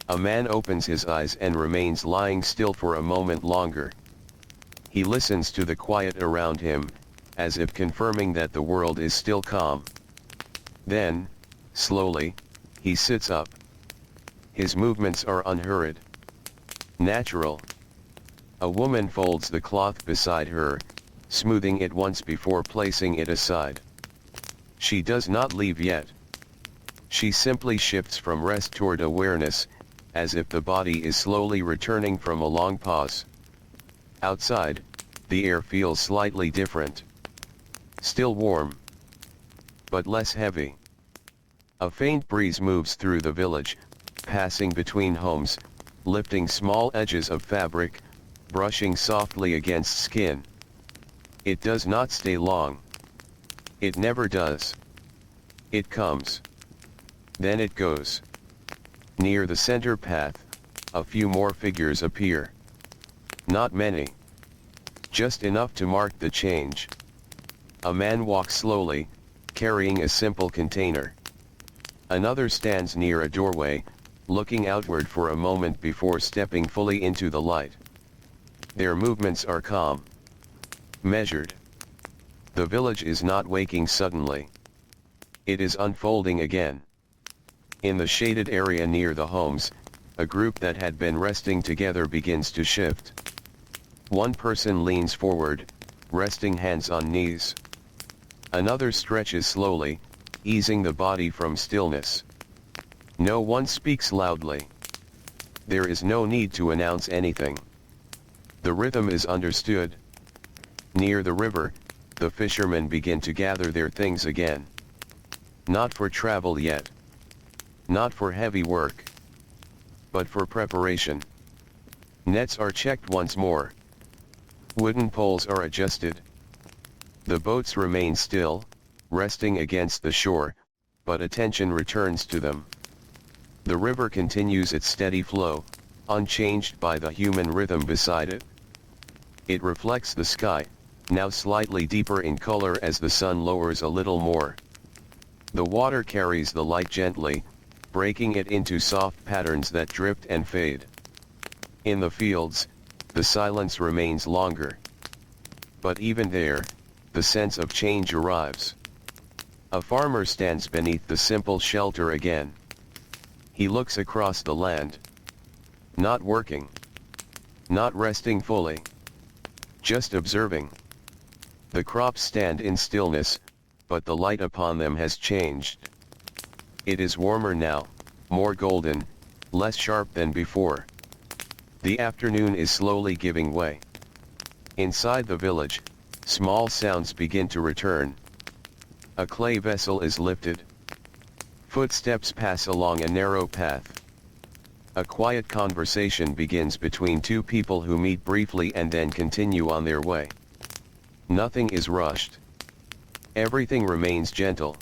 A man opens his eyes and remains lying still for a moment longer. He listens to the quiet around him, as if confirming that the world is still calm. Then, slowly, he sits up. His movements are unhurried. Natural. A woman folds the cloth beside her, smoothing it once before placing it aside. She does not leave yet. She simply shifts from rest toward awareness, as if the body is slowly returning from a long pause. Outside, the air feels slightly different. Still warm, but less heavy. A faint breeze moves through the village, passing between homes, lifting small edges of fabric, brushing softly against skin. It does not stay long. It never does. It comes. Then it goes. Near the center path, a few more figures appear. Not many. Just enough to mark the change. A man walks slowly, carrying a simple container. Another stands near a doorway, looking outward for a moment before stepping fully into the light. Their movements are calm. Measured. The village is not waking suddenly. It is unfolding again. In the shaded area near the homes, a group that had been resting together begins to shift. One person leans forward, resting hands on knees. Another stretches slowly, easing the body from stillness. No one speaks loudly. There is no need to announce anything. The rhythm is understood. Near the river, the fishermen begin to gather their things again. Not for travel yet. Not for heavy work. But for preparation. Nets are checked once more. Wooden poles are adjusted. The boats remain still, resting against the shore, but attention returns to them. The river continues its steady flow, unchanged by the human rhythm beside it. It reflects the sky, now slightly deeper in color as the sun lowers a little more. The water carries the light gently, breaking it into soft patterns that drift and fade. In the fields, the silence remains longer. But even there, the sense of change arrives. A farmer stands beneath the simple shelter again. He looks across the land. Not working. Not resting fully. Just observing. The crops stand in stillness, but the light upon them has changed. It is warmer now, more golden, less sharp than before. The afternoon is slowly giving way. Inside the village, small sounds begin to return. A clay vessel is lifted. Footsteps pass along a narrow path. A quiet conversation begins between two people who meet briefly and then continue on their way. Nothing is rushed. Everything remains gentle.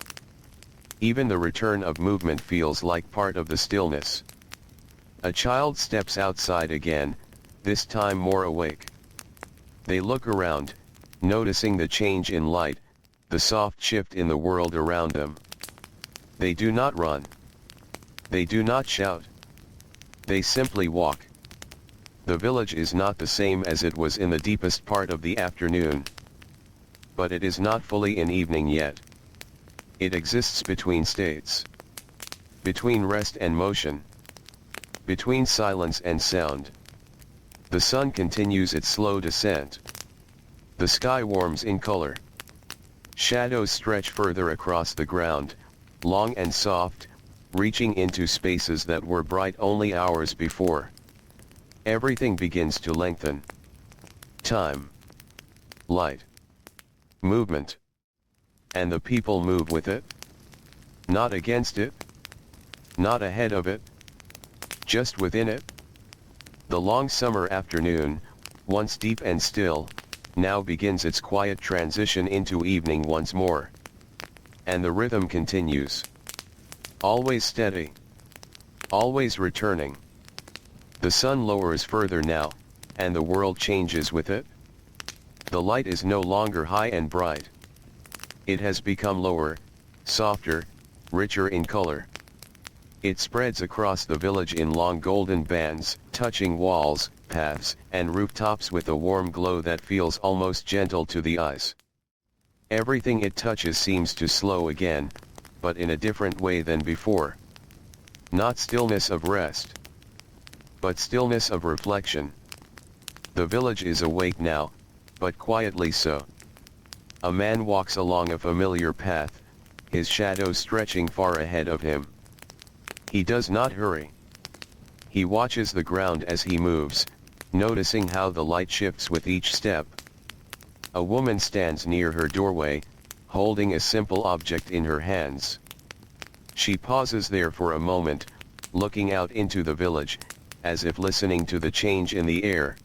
Even the return of movement feels like part of the stillness. A child steps outside again, this time more awake. They look around, noticing the change in light, the soft shift in the world around them. They do not run. They do not shout. They simply walk. The village is not the same as it was in the deepest part of the afternoon. But it is not fully in evening yet. It exists between states. Between rest and motion. Between silence and sound. The sun continues its slow descent. The sky warms in color. Shadows stretch further across the ground, long and soft, reaching into spaces that were bright only hours before. Everything begins to lengthen. Time. Light. Movement. And the people move with it. Not against it. Not ahead of it. Just within it. The long summer afternoon, once deep and still, now begins its quiet transition into evening once more. And the rhythm continues. Always steady. Always returning. The sun lowers further now, and the world changes with it. The light is no longer high and bright. It has become lower, softer, richer in color. It spreads across the village in long golden bands, touching walls, paths, and rooftops with a warm glow that feels almost gentle to the eyes. Everything it touches seems to slow again, but in a different way than before. Not stillness of rest, but stillness of reflection. The village is awake now, but quietly so. A man walks along a familiar path, his shadow stretching far ahead of him. He does not hurry. He watches the ground as he moves, noticing how the light shifts with each step. A woman stands near her doorway, holding a simple object in her hands. She pauses there for a moment, looking out into the village, as if listening to the change in the air.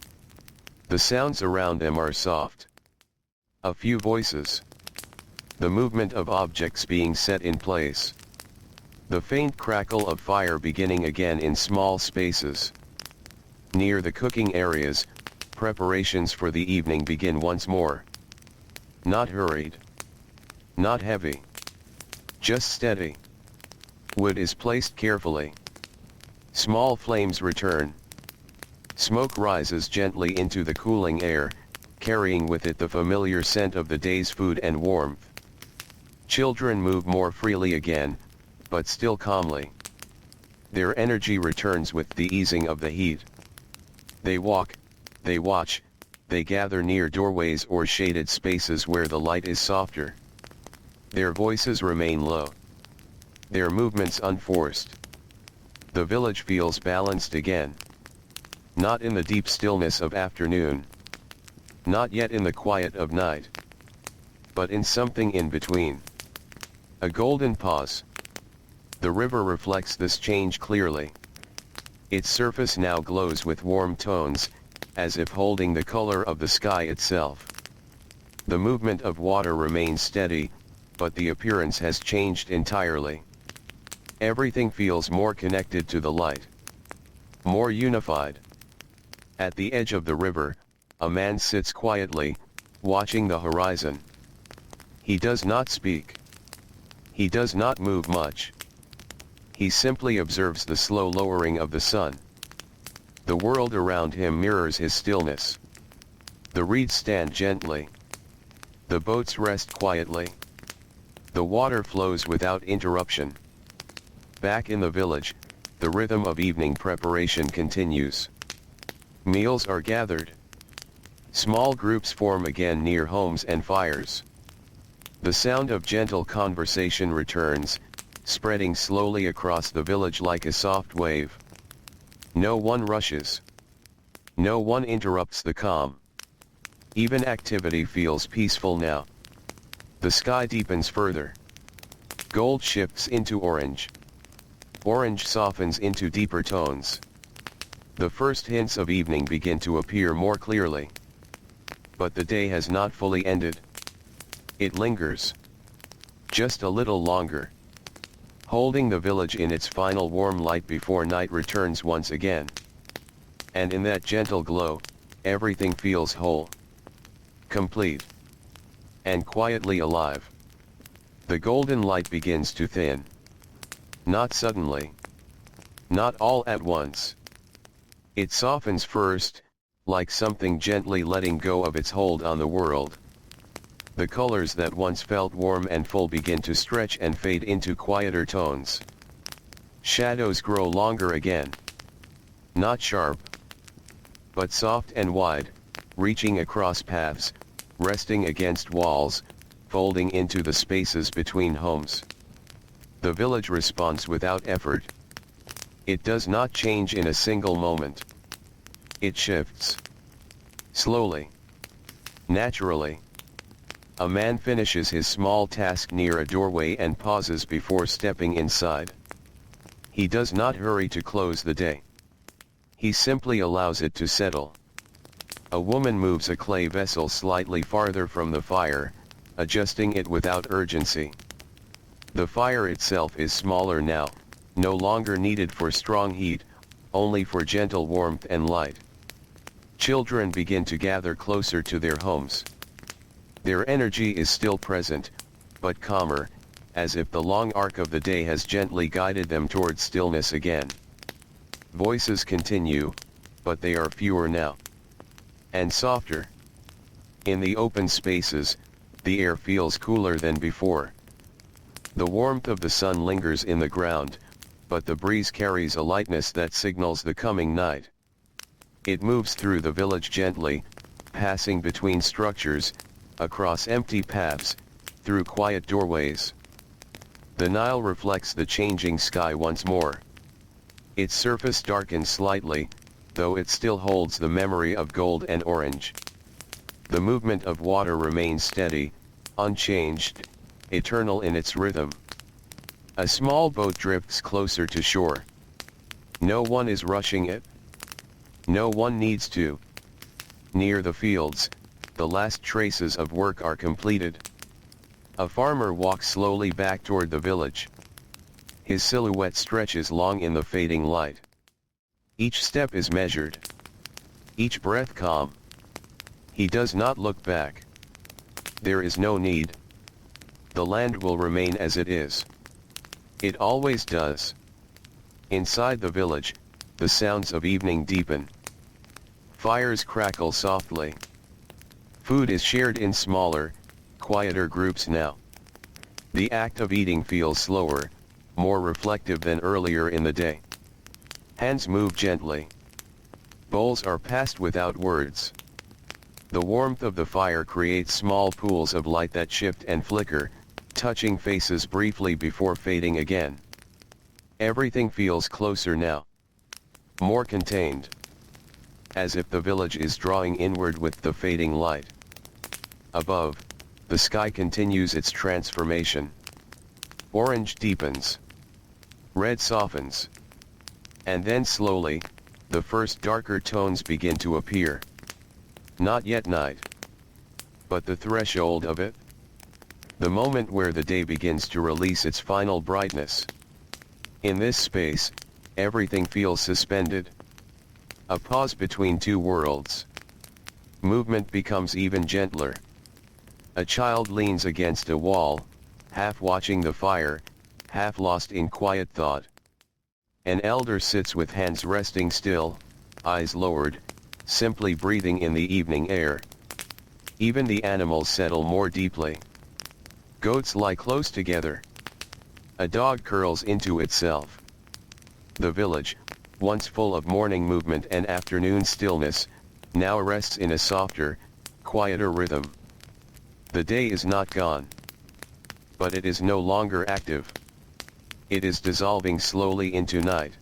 The sounds around them are soft. A few voices. The movement of objects being set in place. The faint crackle of fire beginning again in small spaces. Near the cooking areas, preparations for the evening begin once more. Not hurried. Not heavy. Just steady. Wood is placed carefully. Small flames return. Smoke rises gently into the cooling air, carrying with it the familiar scent of the day's food and warmth. Children move more freely again, but still calmly. Their energy returns with the easing of the heat. They walk, they watch, they gather near doorways or shaded spaces where the light is softer. Their voices remain low. Their movements unforced. The village feels balanced again. Not in the deep stillness of afternoon. Not yet in the quiet of night. But in something in between. A golden pause. The river reflects this change clearly. Its surface now glows with warm tones, as if holding the color of the sky itself. The movement of water remains steady, but the appearance has changed entirely. Everything feels more connected to the light. More unified. At the edge of the river, a man sits quietly, watching the horizon. He does not speak. He does not move much. He simply observes the slow lowering of the sun. The world around him mirrors his stillness. The reeds stand gently. The boats rest quietly. The water flows without interruption. Back in the village, the rhythm of evening preparation continues. Meals are gathered. Small groups form again near homes and fires. The sound of gentle conversation returns, spreading slowly across the village like a soft wave. No one rushes. No one interrupts the calm. Even activity feels peaceful now. The sky deepens further. Gold shifts into orange. Orange softens into deeper tones. The first hints of evening begin to appear more clearly. But the day has not fully ended. It lingers. Just a little longer. Holding the village in its final warm light before night returns once again. And in that gentle glow, everything feels whole. Complete. And quietly alive. The golden light begins to thin. Not suddenly. Not all at once. It softens first, like something gently letting go of its hold on the world. The colors that once felt warm and full begin to stretch and fade into quieter tones. Shadows grow longer again. Not sharp, but soft and wide, reaching across paths, resting against walls, folding into the spaces between homes. The village responds without effort. It does not change in a single moment. It shifts. Slowly. Naturally. A man finishes his small task near a doorway and pauses before stepping inside. He does not hurry to close the day. He simply allows it to settle. A woman moves a clay vessel slightly farther from the fire, adjusting it without urgency. The fire itself is smaller now, no longer needed for strong heat, only for gentle warmth and light. Children begin to gather closer to their homes. Their energy is still present, but calmer, as if the long arc of the day has gently guided them towards stillness again. Voices continue, but they are fewer now. And softer. In the open spaces, the air feels cooler than before. The warmth of the sun lingers in the ground, but the breeze carries a lightness that signals the coming night. It moves through the village gently, passing between structures, across empty paths, through quiet doorways. The Nile reflects the changing sky once more. Its surface darkens slightly, though it still holds the memory of gold and orange. The movement of water remains steady, unchanged, eternal in its rhythm. A small boat drifts closer to shore. No one is rushing it. No one needs to. Near the fields, the last traces of work are completed. A farmer walks slowly back toward the village. His silhouette stretches long in the fading light. Each step is measured. Each breath calm. He does not look back. There is no need. The land will remain as it is. It always does. Inside the village, the sounds of evening deepen. Fires crackle softly. Food is shared in smaller, quieter groups now. The act of eating feels slower, more reflective than earlier in the day. Hands move gently. Bowls are passed without words. The warmth of the fire creates small pools of light that shift and flicker, touching faces briefly before fading again. Everything feels closer now. More contained. As if the village is drawing inward with the fading light. Above, the sky continues its transformation. Orange deepens. Red softens. And then slowly, the first darker tones begin to appear. Not yet night. But the threshold of it. The moment where the day begins to release its final brightness. In this space, everything feels suspended. A pause between two worlds. Movement becomes even gentler. A child leans against a wall, half watching the fire, half lost in quiet thought. An elder sits with hands resting still, eyes lowered, simply breathing in the evening air. Even the animals settle more deeply. Goats lie close together. A dog curls into itself. The village, once full of morning movement and afternoon stillness, now rests in a softer, quieter rhythm. The day is not gone. But it is no longer active. It is dissolving slowly into night.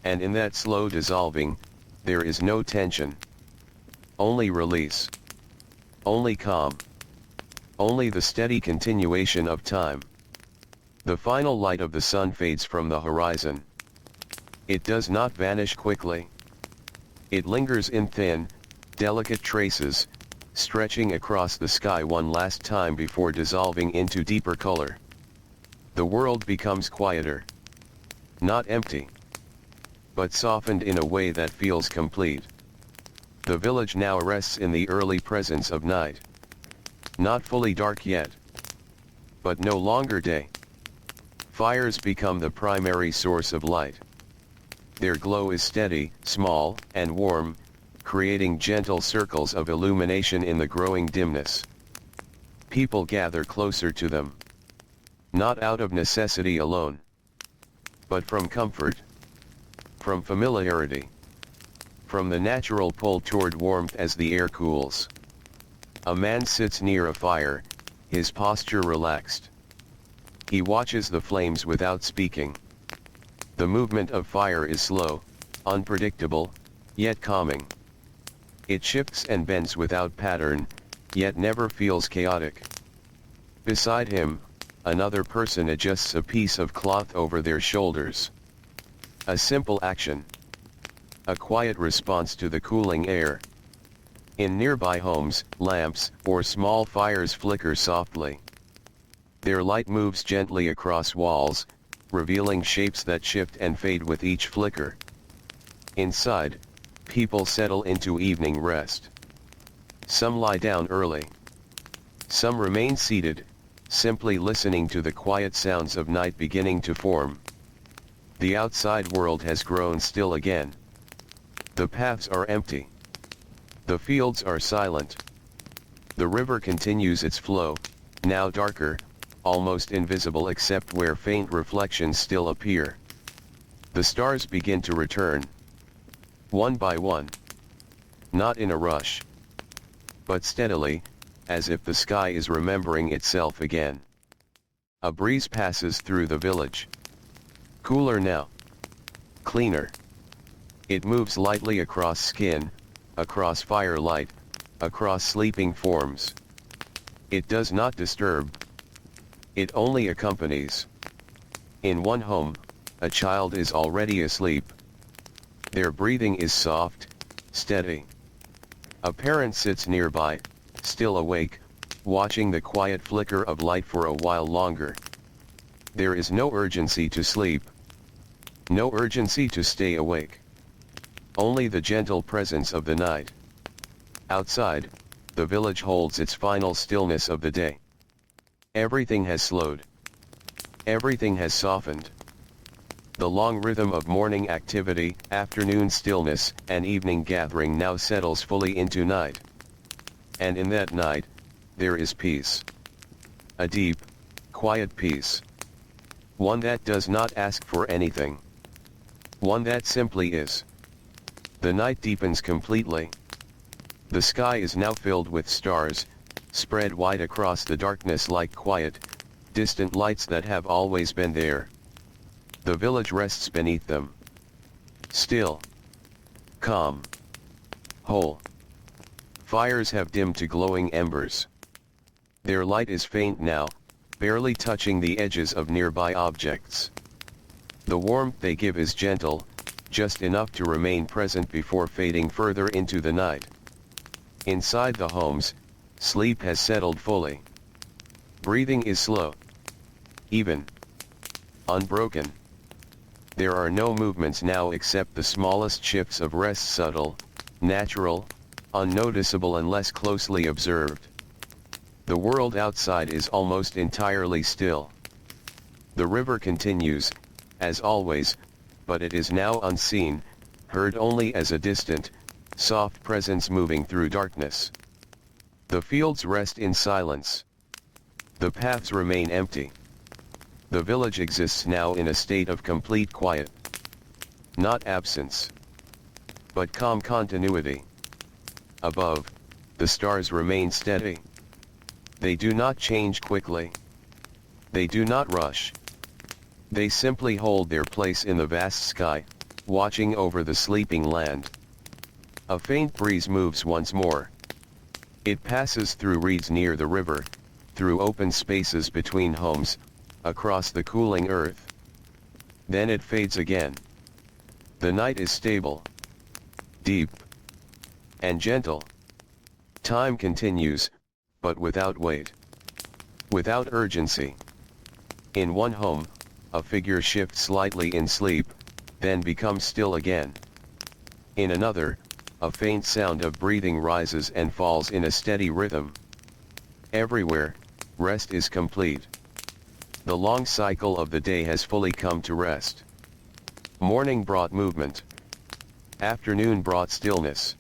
And in that slow dissolving, there is no tension. Only release. Only calm. Only the steady continuation of time. The final light of the sun fades from the horizon. It does not vanish quickly. It lingers in thin, delicate traces, stretching across the sky one last time before dissolving into deeper color. The world becomes quieter. Not empty. But softened in a way that feels complete. The village now rests in the early presence of night. Not fully dark yet. But no longer day. Fires become the primary source of light. Their glow is steady, small, and warm, creating gentle circles of illumination in the growing dimness. People gather closer to them. Not out of necessity alone. But from comfort. From familiarity. From the natural pull toward warmth as the air cools. A man sits near a fire, his posture relaxed. He watches the flames without speaking. The movement of fire is slow, unpredictable, yet calming. It shifts and bends without pattern, yet never feels chaotic. Beside him, another person adjusts a piece of cloth over their shoulders. A simple action. A quiet response to the cooling air. In nearby homes, lamps or small fires flicker softly. Their light moves gently across walls, revealing shapes that shift and fade with each flicker. Inside, people settle into evening rest. Some lie down early. Some remain seated, simply listening to the quiet sounds of night beginning to form. The outside world has grown still again. The paths are empty. The fields are silent. The river continues its flow, now darker, almost invisible except where faint reflections still appear. The stars begin to return. One by one. Not in a rush. But steadily, as if the sky is remembering itself again. A breeze passes through the village. Cooler now. Cleaner. It moves lightly across skin, across firelight, across sleeping forms. It does not disturb. It only accompanies. In one home, a child is already asleep. Their breathing is soft, steady. A parent sits nearby, still awake, watching the quiet flicker of light for a while longer. There is no urgency to sleep. No urgency to stay awake. Only the gentle presence of the night. Outside, the village holds its final stillness of the day. Everything has slowed. Everything has softened. The long rhythm of morning activity, afternoon stillness, and evening gathering now settles fully into night. And in that night, there is peace. A deep, quiet peace. One that does not ask for anything. One that simply is. The night deepens completely. The sky is now filled with stars, spread wide across the darkness like quiet, distant lights that have always been there. The village rests beneath them. Still. Calm. Whole. Fires have dimmed to glowing embers. Their light is faint now, barely touching the edges of nearby objects. The warmth they give is gentle, just enough to remain present before fading further into the night. Inside the homes, sleep has settled fully. Breathing is slow. Even. Unbroken. There are no movements now except the smallest shifts of rest, subtle, natural, unnoticeable unless closely observed. The world outside is almost entirely still. The river continues, as always, but it is now unseen, heard only as a distant, soft presence moving through darkness. The fields rest in silence. The paths remain empty. The village exists now in a state of complete quiet. Not absence, but calm continuity. Above, the stars remain steady. They do not change quickly. They do not rush. They simply hold their place in the vast sky, watching over the sleeping land. A faint breeze moves once more. It passes through reeds near the river, through open spaces between homes, across the cooling earth. Then it fades again. The night is stable, deep, and gentle. Time continues, but without weight, without urgency. In one home, a figure shifts slightly in sleep, then becomes still again. In another, a faint sound of breathing rises and falls in a steady rhythm. Everywhere, rest is complete. The long cycle of the day has fully come to rest. Morning brought movement. Afternoon brought stillness.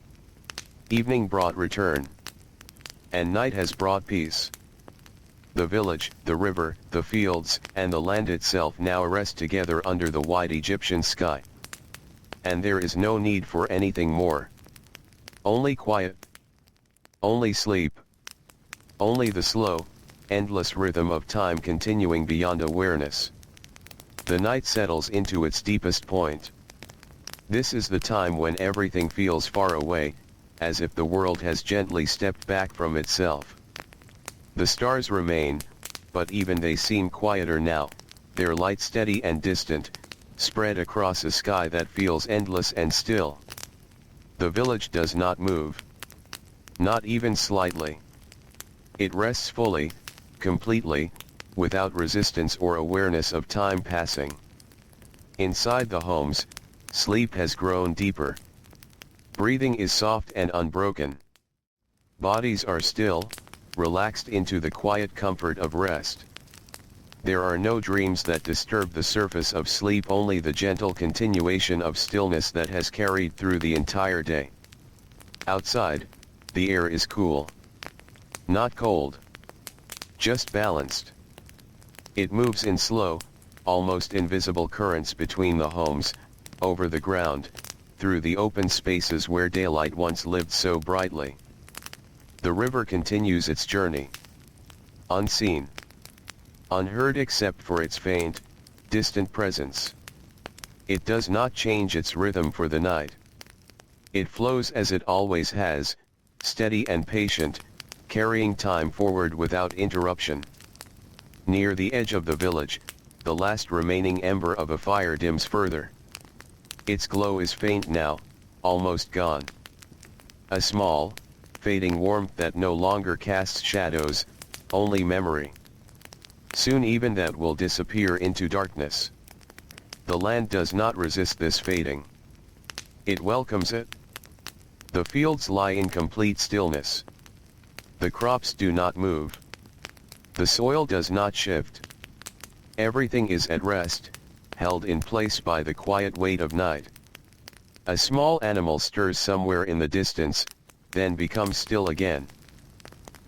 Evening brought return. And night has brought peace. The village, the river, the fields, and the land itself now rest together under the wide Egyptian sky. And there is no need for anything more. Only quiet. Only sleep. Only the slow, endless rhythm of time continuing beyond awareness. The night settles into its deepest point. This is the time when everything feels far away, as if the world has gently stepped back from itself. The stars remain, but even they seem quieter now, their light steady and distant, spread across a sky that feels endless and still. The village does not move. Not even slightly. It rests fully, completely, without resistance or awareness of time passing. Inside the homes, sleep has grown deeper. Breathing is soft and unbroken. Bodies are still, relaxed into the quiet comfort of rest. There are no dreams that disturb the surface of sleep, only the gentle continuation of stillness that has carried through the entire day. Outside, the air is cool. Not cold. Just balanced. It moves in slow, almost invisible currents between the homes, over the ground, through the open spaces where daylight once lived so brightly. The river continues its journey. Unseen. Unheard except for its faint, distant presence. It does not change its rhythm for the night. It flows as it always has, steady and patient, carrying time forward without interruption. Near the edge of the village, the last remaining ember of a fire dims further. Its glow is faint now, almost gone. A small, fading warmth that no longer casts shadows, only memory. Soon even that will disappear into darkness. The land does not resist this fading. It welcomes it. The fields lie in complete stillness. The crops do not move. The soil does not shift. Everything is at rest, held in place by the quiet weight of night. A small animal stirs somewhere in the distance, then becomes still again.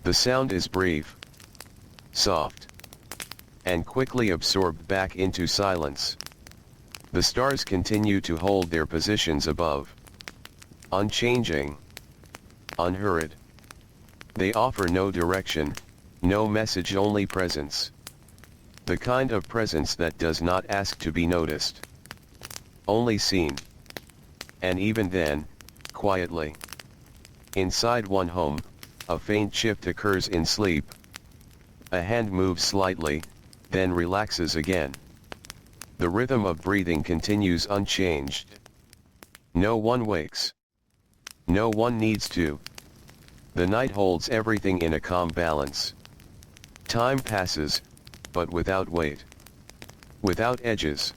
The sound is brief, soft, and quickly absorbed back into silence. The stars continue to hold their positions above. Unchanging. unhurried. They offer no direction, no message, only presence. The kind of presence that does not ask to be noticed. Only seen. And even then, quietly. Inside one home, a faint shift occurs in sleep. A hand moves slightly, then relaxes again. The rhythm of breathing continues unchanged. No one wakes. No one needs to. The night holds everything in a calm balance. Time passes, but without weight. Without edges.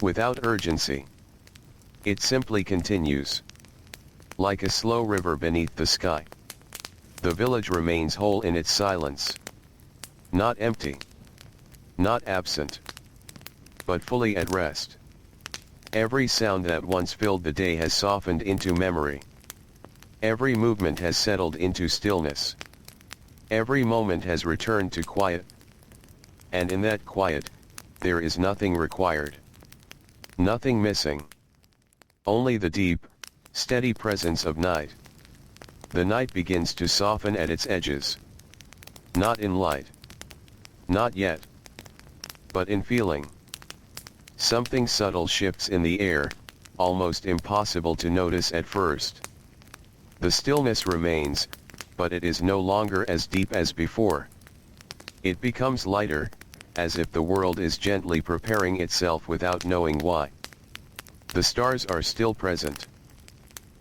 Without urgency. It simply continues. Like a slow river beneath the sky. The village remains whole in its silence. Not empty. Not absent. But fully at rest. Every sound that once filled the day has softened into memory. Every movement has settled into stillness. Every moment has returned to quiet. And in that quiet, there is nothing required. Nothing missing. Only the deep, steady presence of night. The night begins to soften at its edges. Not in light. Not yet. But in feeling. Something subtle shifts in the air, almost impossible to notice at first. The stillness remains, but it is no longer as deep as before. It becomes lighter, as if the world is gently preparing itself without knowing why. The stars are still present.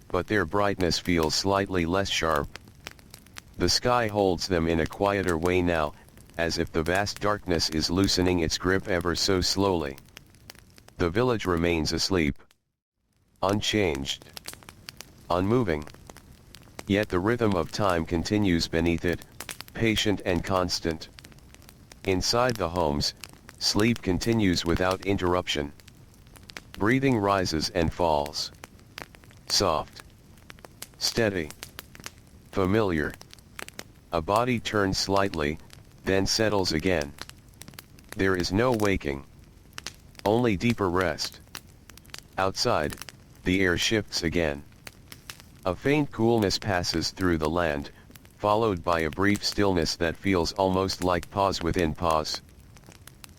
But their brightness feels slightly less sharp. The sky holds them in a quieter way now, as if the vast darkness is loosening its grip ever so slowly. The village remains asleep. Unchanged. Unmoving. Yet the rhythm of time continues beneath it, patient and constant. Inside the homes, sleep continues without interruption. Breathing rises and falls. Soft. Steady. Familiar. A body turns slightly, then settles again. There is no waking. Only deeper rest. Outside, the air shifts again. A faint coolness passes through the land, followed by a brief stillness that feels almost like pause within pause.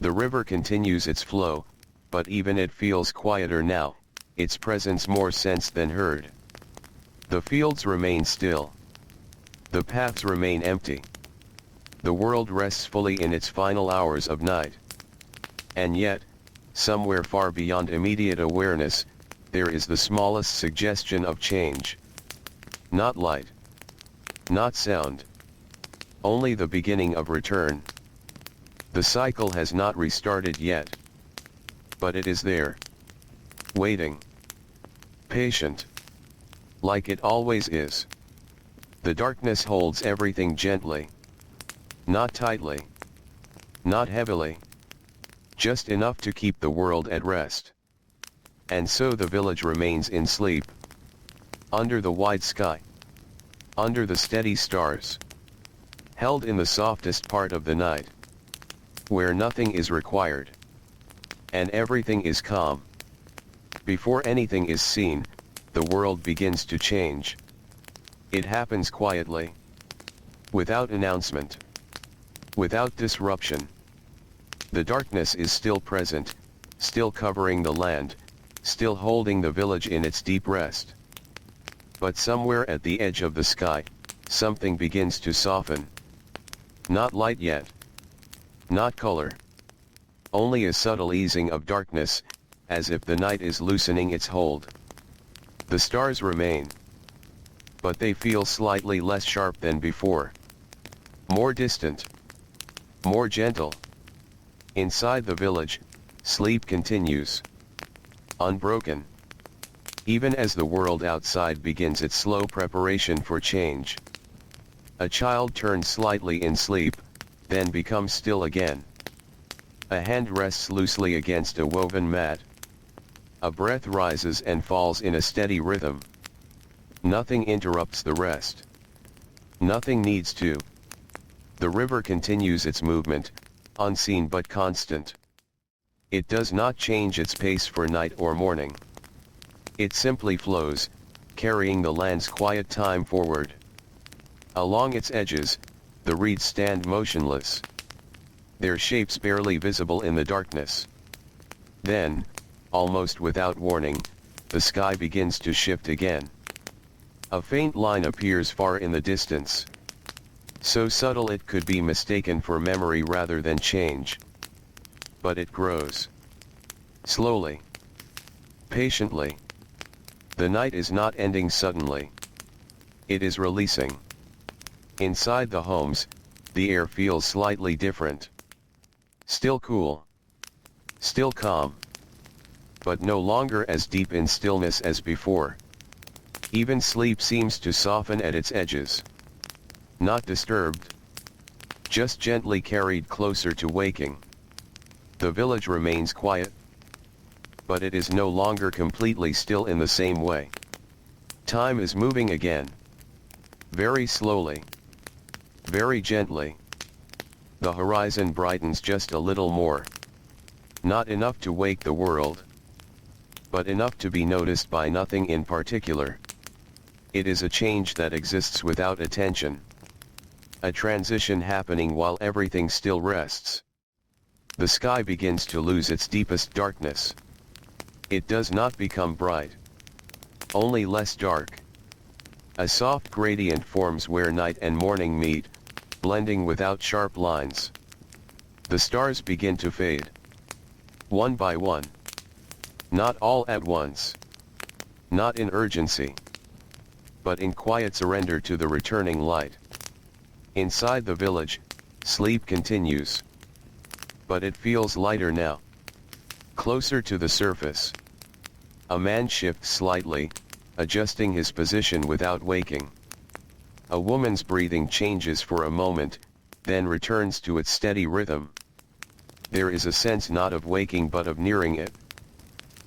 The river continues its flow, but even it feels quieter now, its presence more sensed than heard. The fields remain still. The paths remain empty. The world rests fully in its final hours of night. And yet, somewhere far beyond immediate awareness, there is the smallest suggestion of change. Not light. Not sound. Only the beginning of return. The cycle has not restarted yet. But it is there. Waiting. Patient. Like it always is. The darkness holds everything gently. Not tightly. Not heavily. Just enough to keep the world at rest. And so the village remains in sleep. Under the wide sky. Under the steady stars. Held in the softest part of the night. Where nothing is required. And everything is calm. Before anything is seen, the world begins to change. It happens quietly. Without announcement. Without disruption. The darkness is still present, still covering the land, still holding the village in its deep rest. But somewhere at the edge of the sky, something begins to soften. Not light yet. Not color. Only a subtle easing of darkness, as if the night is loosening its hold. The stars remain. But they feel slightly less sharp than before. More distant. More gentle. Inside the village, sleep continues. Unbroken. Even as the world outside begins its slow preparation for change. A child turns slightly in sleep, then becomes still again. A hand rests loosely against a woven mat. A breath rises and falls in a steady rhythm. Nothing interrupts the rest. Nothing needs to. The river continues its movement, unseen but constant. It does not change its pace for night or morning. It simply flows, carrying the land's quiet time forward. Along its edges, the reeds stand motionless, their shapes barely visible in the darkness. Then, almost without warning, the sky begins to shift again. A faint line appears far in the distance, so subtle it could be mistaken for memory rather than change. But it grows. Slowly. Patiently. The night is not ending suddenly. It is releasing. Inside the homes, the air feels slightly different. Still cool. Still calm. But no longer as deep in stillness as before. Even sleep seems to soften at its edges. Not disturbed. Just gently carried closer to waking. The village remains quiet. But it is no longer completely still in the same way. Time is moving again. Very slowly. Very gently. The horizon brightens just a little more. Not enough to wake the world, but enough to be noticed by nothing in particular. It is a change that exists without attention. A transition happening while everything still rests. The sky begins to lose its deepest darkness. It does not become bright. Only less dark. A soft gradient forms where night and morning meet, blending without sharp lines. The stars begin to fade. One by one. Not all at once. Not in urgency. But in quiet surrender to the returning light. Inside the village, sleep continues. But it feels lighter now. Closer to the surface. A man shifts slightly, adjusting his position without waking. A woman's breathing changes for a moment, then returns to its steady rhythm. There is a sense not of waking but of nearing it.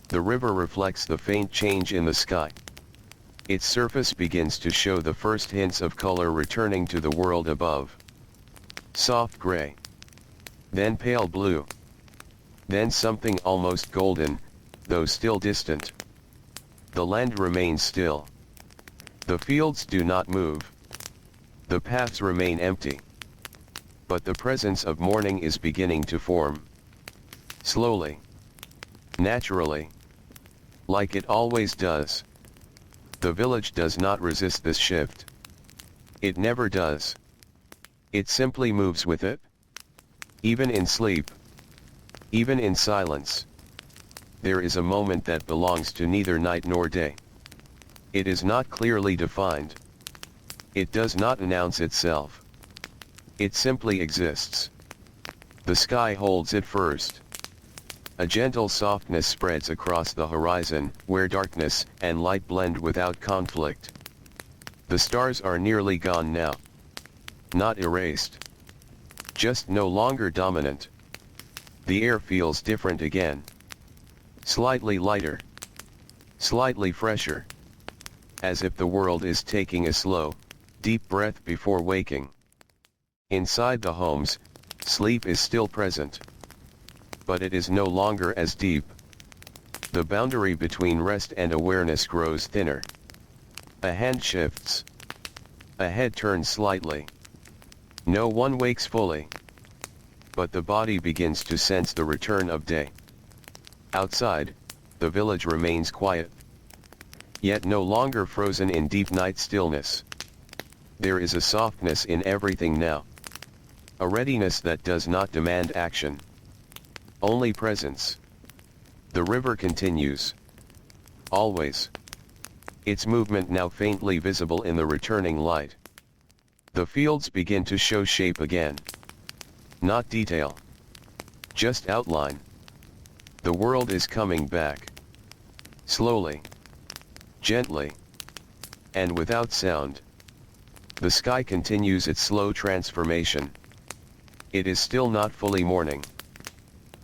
The river reflects the faint change in the sky. Its surface begins to show the first hints of color returning to the world above. Soft gray. Then pale blue. Then something almost golden, though still distant. The land remains still. The fields do not move. The paths remain empty. But the presence of morning is beginning to form. Slowly. Naturally. Like it always does. The village does not resist this shift. It never does. It simply moves with it. Even in sleep. Even in silence. There is a moment that belongs to neither night nor day. It is not clearly defined. It does not announce itself. It simply exists. The sky holds it first. A gentle softness spreads across the horizon, where darkness and light blend without conflict. The stars are nearly gone now. Not erased. Just no longer dominant. The air feels different again. Slightly lighter. Slightly fresher. As if the world is taking a slow, deep breath before waking. Inside the homes, sleep is still present. But it is no longer as deep. The boundary between rest and awareness grows thinner. A hand shifts. A head turns slightly. No one wakes fully. But the body begins to sense the return of day. Outside, the village remains quiet. Yet no longer frozen in deep night stillness. There is a softness in everything now. A readiness that does not demand action. Only presence. The river continues. Always. Its movement now faintly visible in the returning light. The fields begin to show shape again. Not detail. Just outline. The world is coming back. Slowly. Gently. And without sound. The sky continues its slow transformation. It is still not fully morning.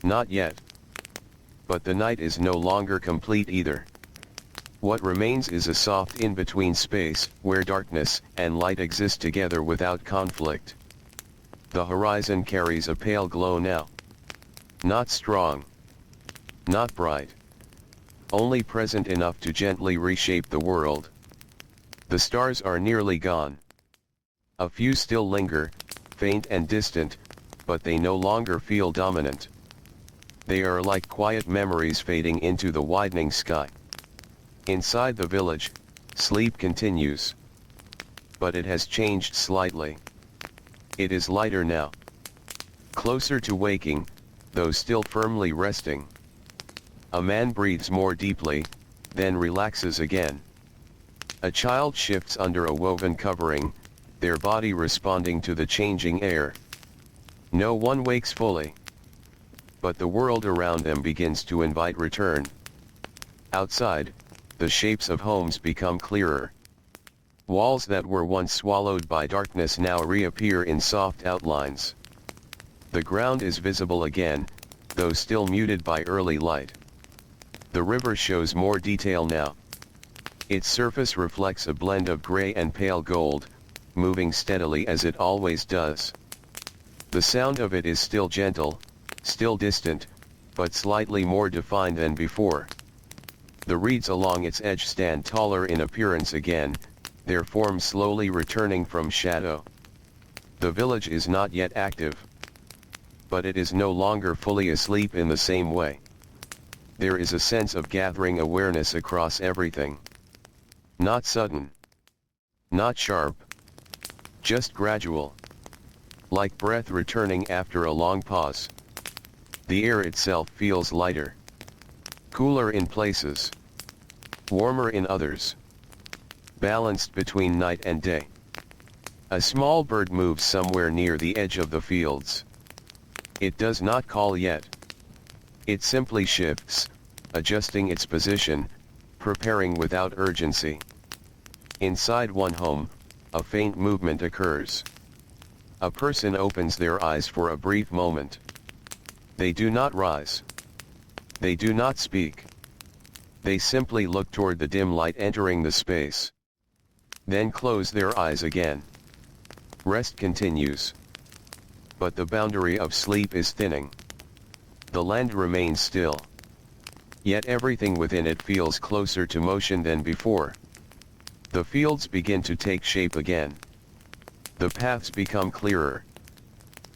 Not yet. But the night is no longer complete either. What remains is a soft in-between space, where darkness and light exist together without conflict. The horizon carries a pale glow now. Not strong. Not bright. Only present enough to gently reshape the world. The stars are nearly gone. A few still linger, faint and distant, but they no longer feel dominant. They are like quiet memories fading into the widening sky. Inside the village, sleep continues. But it has changed slightly. It is lighter now. Closer to waking, though still firmly resting. A man breathes more deeply, then relaxes again. A child shifts under a woven covering, their body responding to the changing air. No one wakes fully. But the world around them begins to invite return. Outside, the shapes of homes become clearer. Walls that were once swallowed by darkness now reappear in soft outlines. The ground is visible again, though still muted by early light. The river shows more detail now. Its surface reflects a blend of gray and pale gold, moving steadily as it always does. The sound of it is still gentle, still distant, but slightly more defined than before. The reeds along its edge stand taller in appearance again, their form slowly returning from shadow. The village is not yet active. But it is no longer fully asleep in the same way. There is a sense of gathering awareness across everything. Not sudden. Not sharp. Just gradual. Like breath returning after a long pause. The air itself feels lighter. Cooler in places. Warmer in others. Balanced between night and day. A small bird moves somewhere near the edge of the fields. It does not call yet. It simply shifts, adjusting its position, preparing without urgency. Inside one home, a faint movement occurs. A person opens their eyes for a brief moment. They do not rise. They do not speak. They simply look toward the dim light entering the space. Then close their eyes again. Rest continues. But the boundary of sleep is thinning. The land remains still. Yet everything within it feels closer to motion than before. The fields begin to take shape again. The paths become clearer.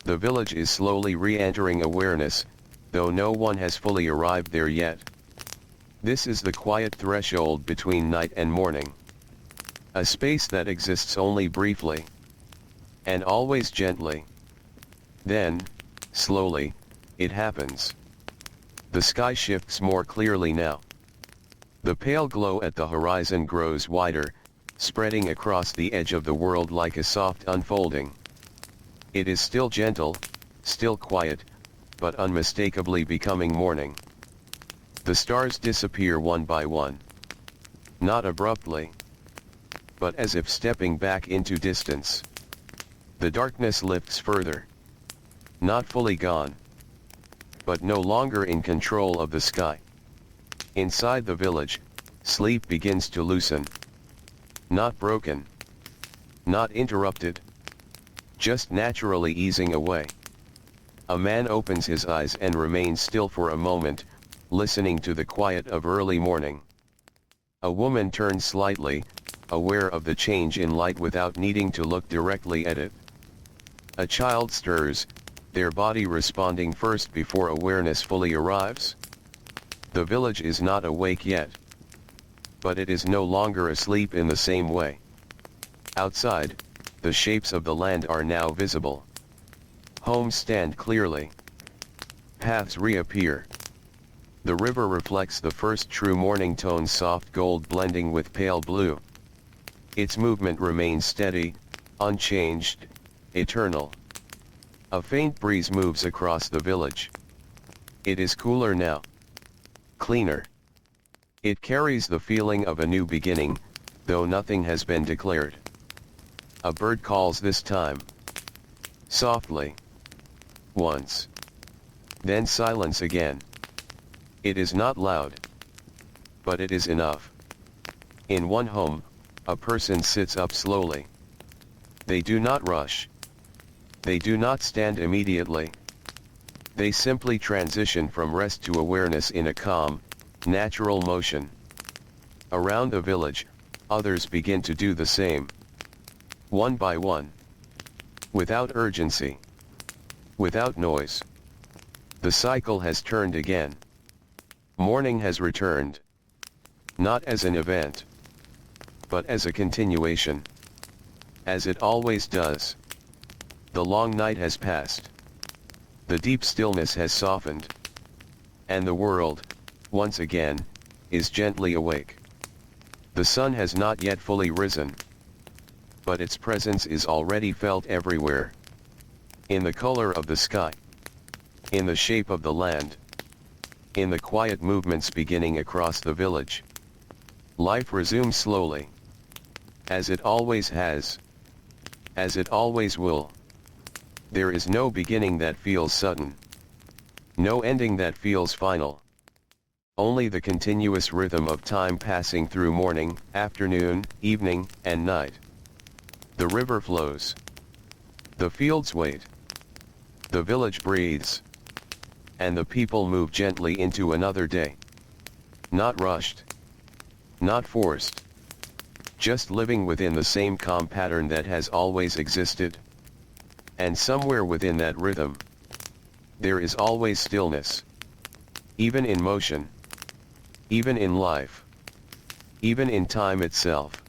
The village is slowly re-entering awareness, though no one has fully arrived there yet. This is the quiet threshold between night and morning. A space that exists only briefly. And always gently. Then, slowly, it happens. The sky shifts more clearly now. The pale glow at the horizon grows wider, spreading across the edge of the world like a soft unfolding. It is still gentle, still quiet, but unmistakably becoming morning. The stars disappear one by one. Not abruptly, but as if stepping back into distance. The darkness lifts further. Not fully gone, but no longer in control of the sky. Inside the village, sleep begins to loosen. Not broken. Not interrupted. Just naturally easing away. A man opens his eyes and remains still for a moment, listening to the quiet of early morning. A woman turns slightly, aware of the change in light without needing to look directly at it. A child stirs, their body responding first before awareness fully arrives. The village is not awake yet. But it is no longer asleep in the same way. Outside, the shapes of the land are now visible. Homes stand clearly. Paths reappear. The river reflects the first true morning tone's soft gold blending with pale blue. Its movement remains steady, unchanged, eternal. A faint breeze moves across the village. It is cooler now. Cleaner. It carries the feeling of a new beginning, though nothing has been declared. A bird calls this time. Softly. Once. Then silence again. It is not loud. But it is enough. In one home, a person sits up slowly. They do not rush. They do not stand immediately. They simply transition from rest to awareness in a calm, natural motion. Around the village, others begin to do the same. One by one. Without urgency. Without noise. The cycle has turned again. Morning has returned. Not as an event, but as a continuation. As it always does. The long night has passed. The deep stillness has softened. And the world, once again, is gently awake. The sun has not yet fully risen. But its presence is already felt everywhere. In the color of the sky. In the shape of the land. In the quiet movements beginning across the village. Life resumes slowly. As it always has. As it always will. There is no beginning that feels sudden. No ending that feels final. Only the continuous rhythm of time passing through morning, afternoon, evening, and night. The river flows. The fields wait. The village breathes. And the people move gently into another day. Not rushed. Not forced. Just living within the same calm pattern that has always existed. And somewhere within that rhythm, there is always stillness. Even in motion. Even in life. Even in time itself.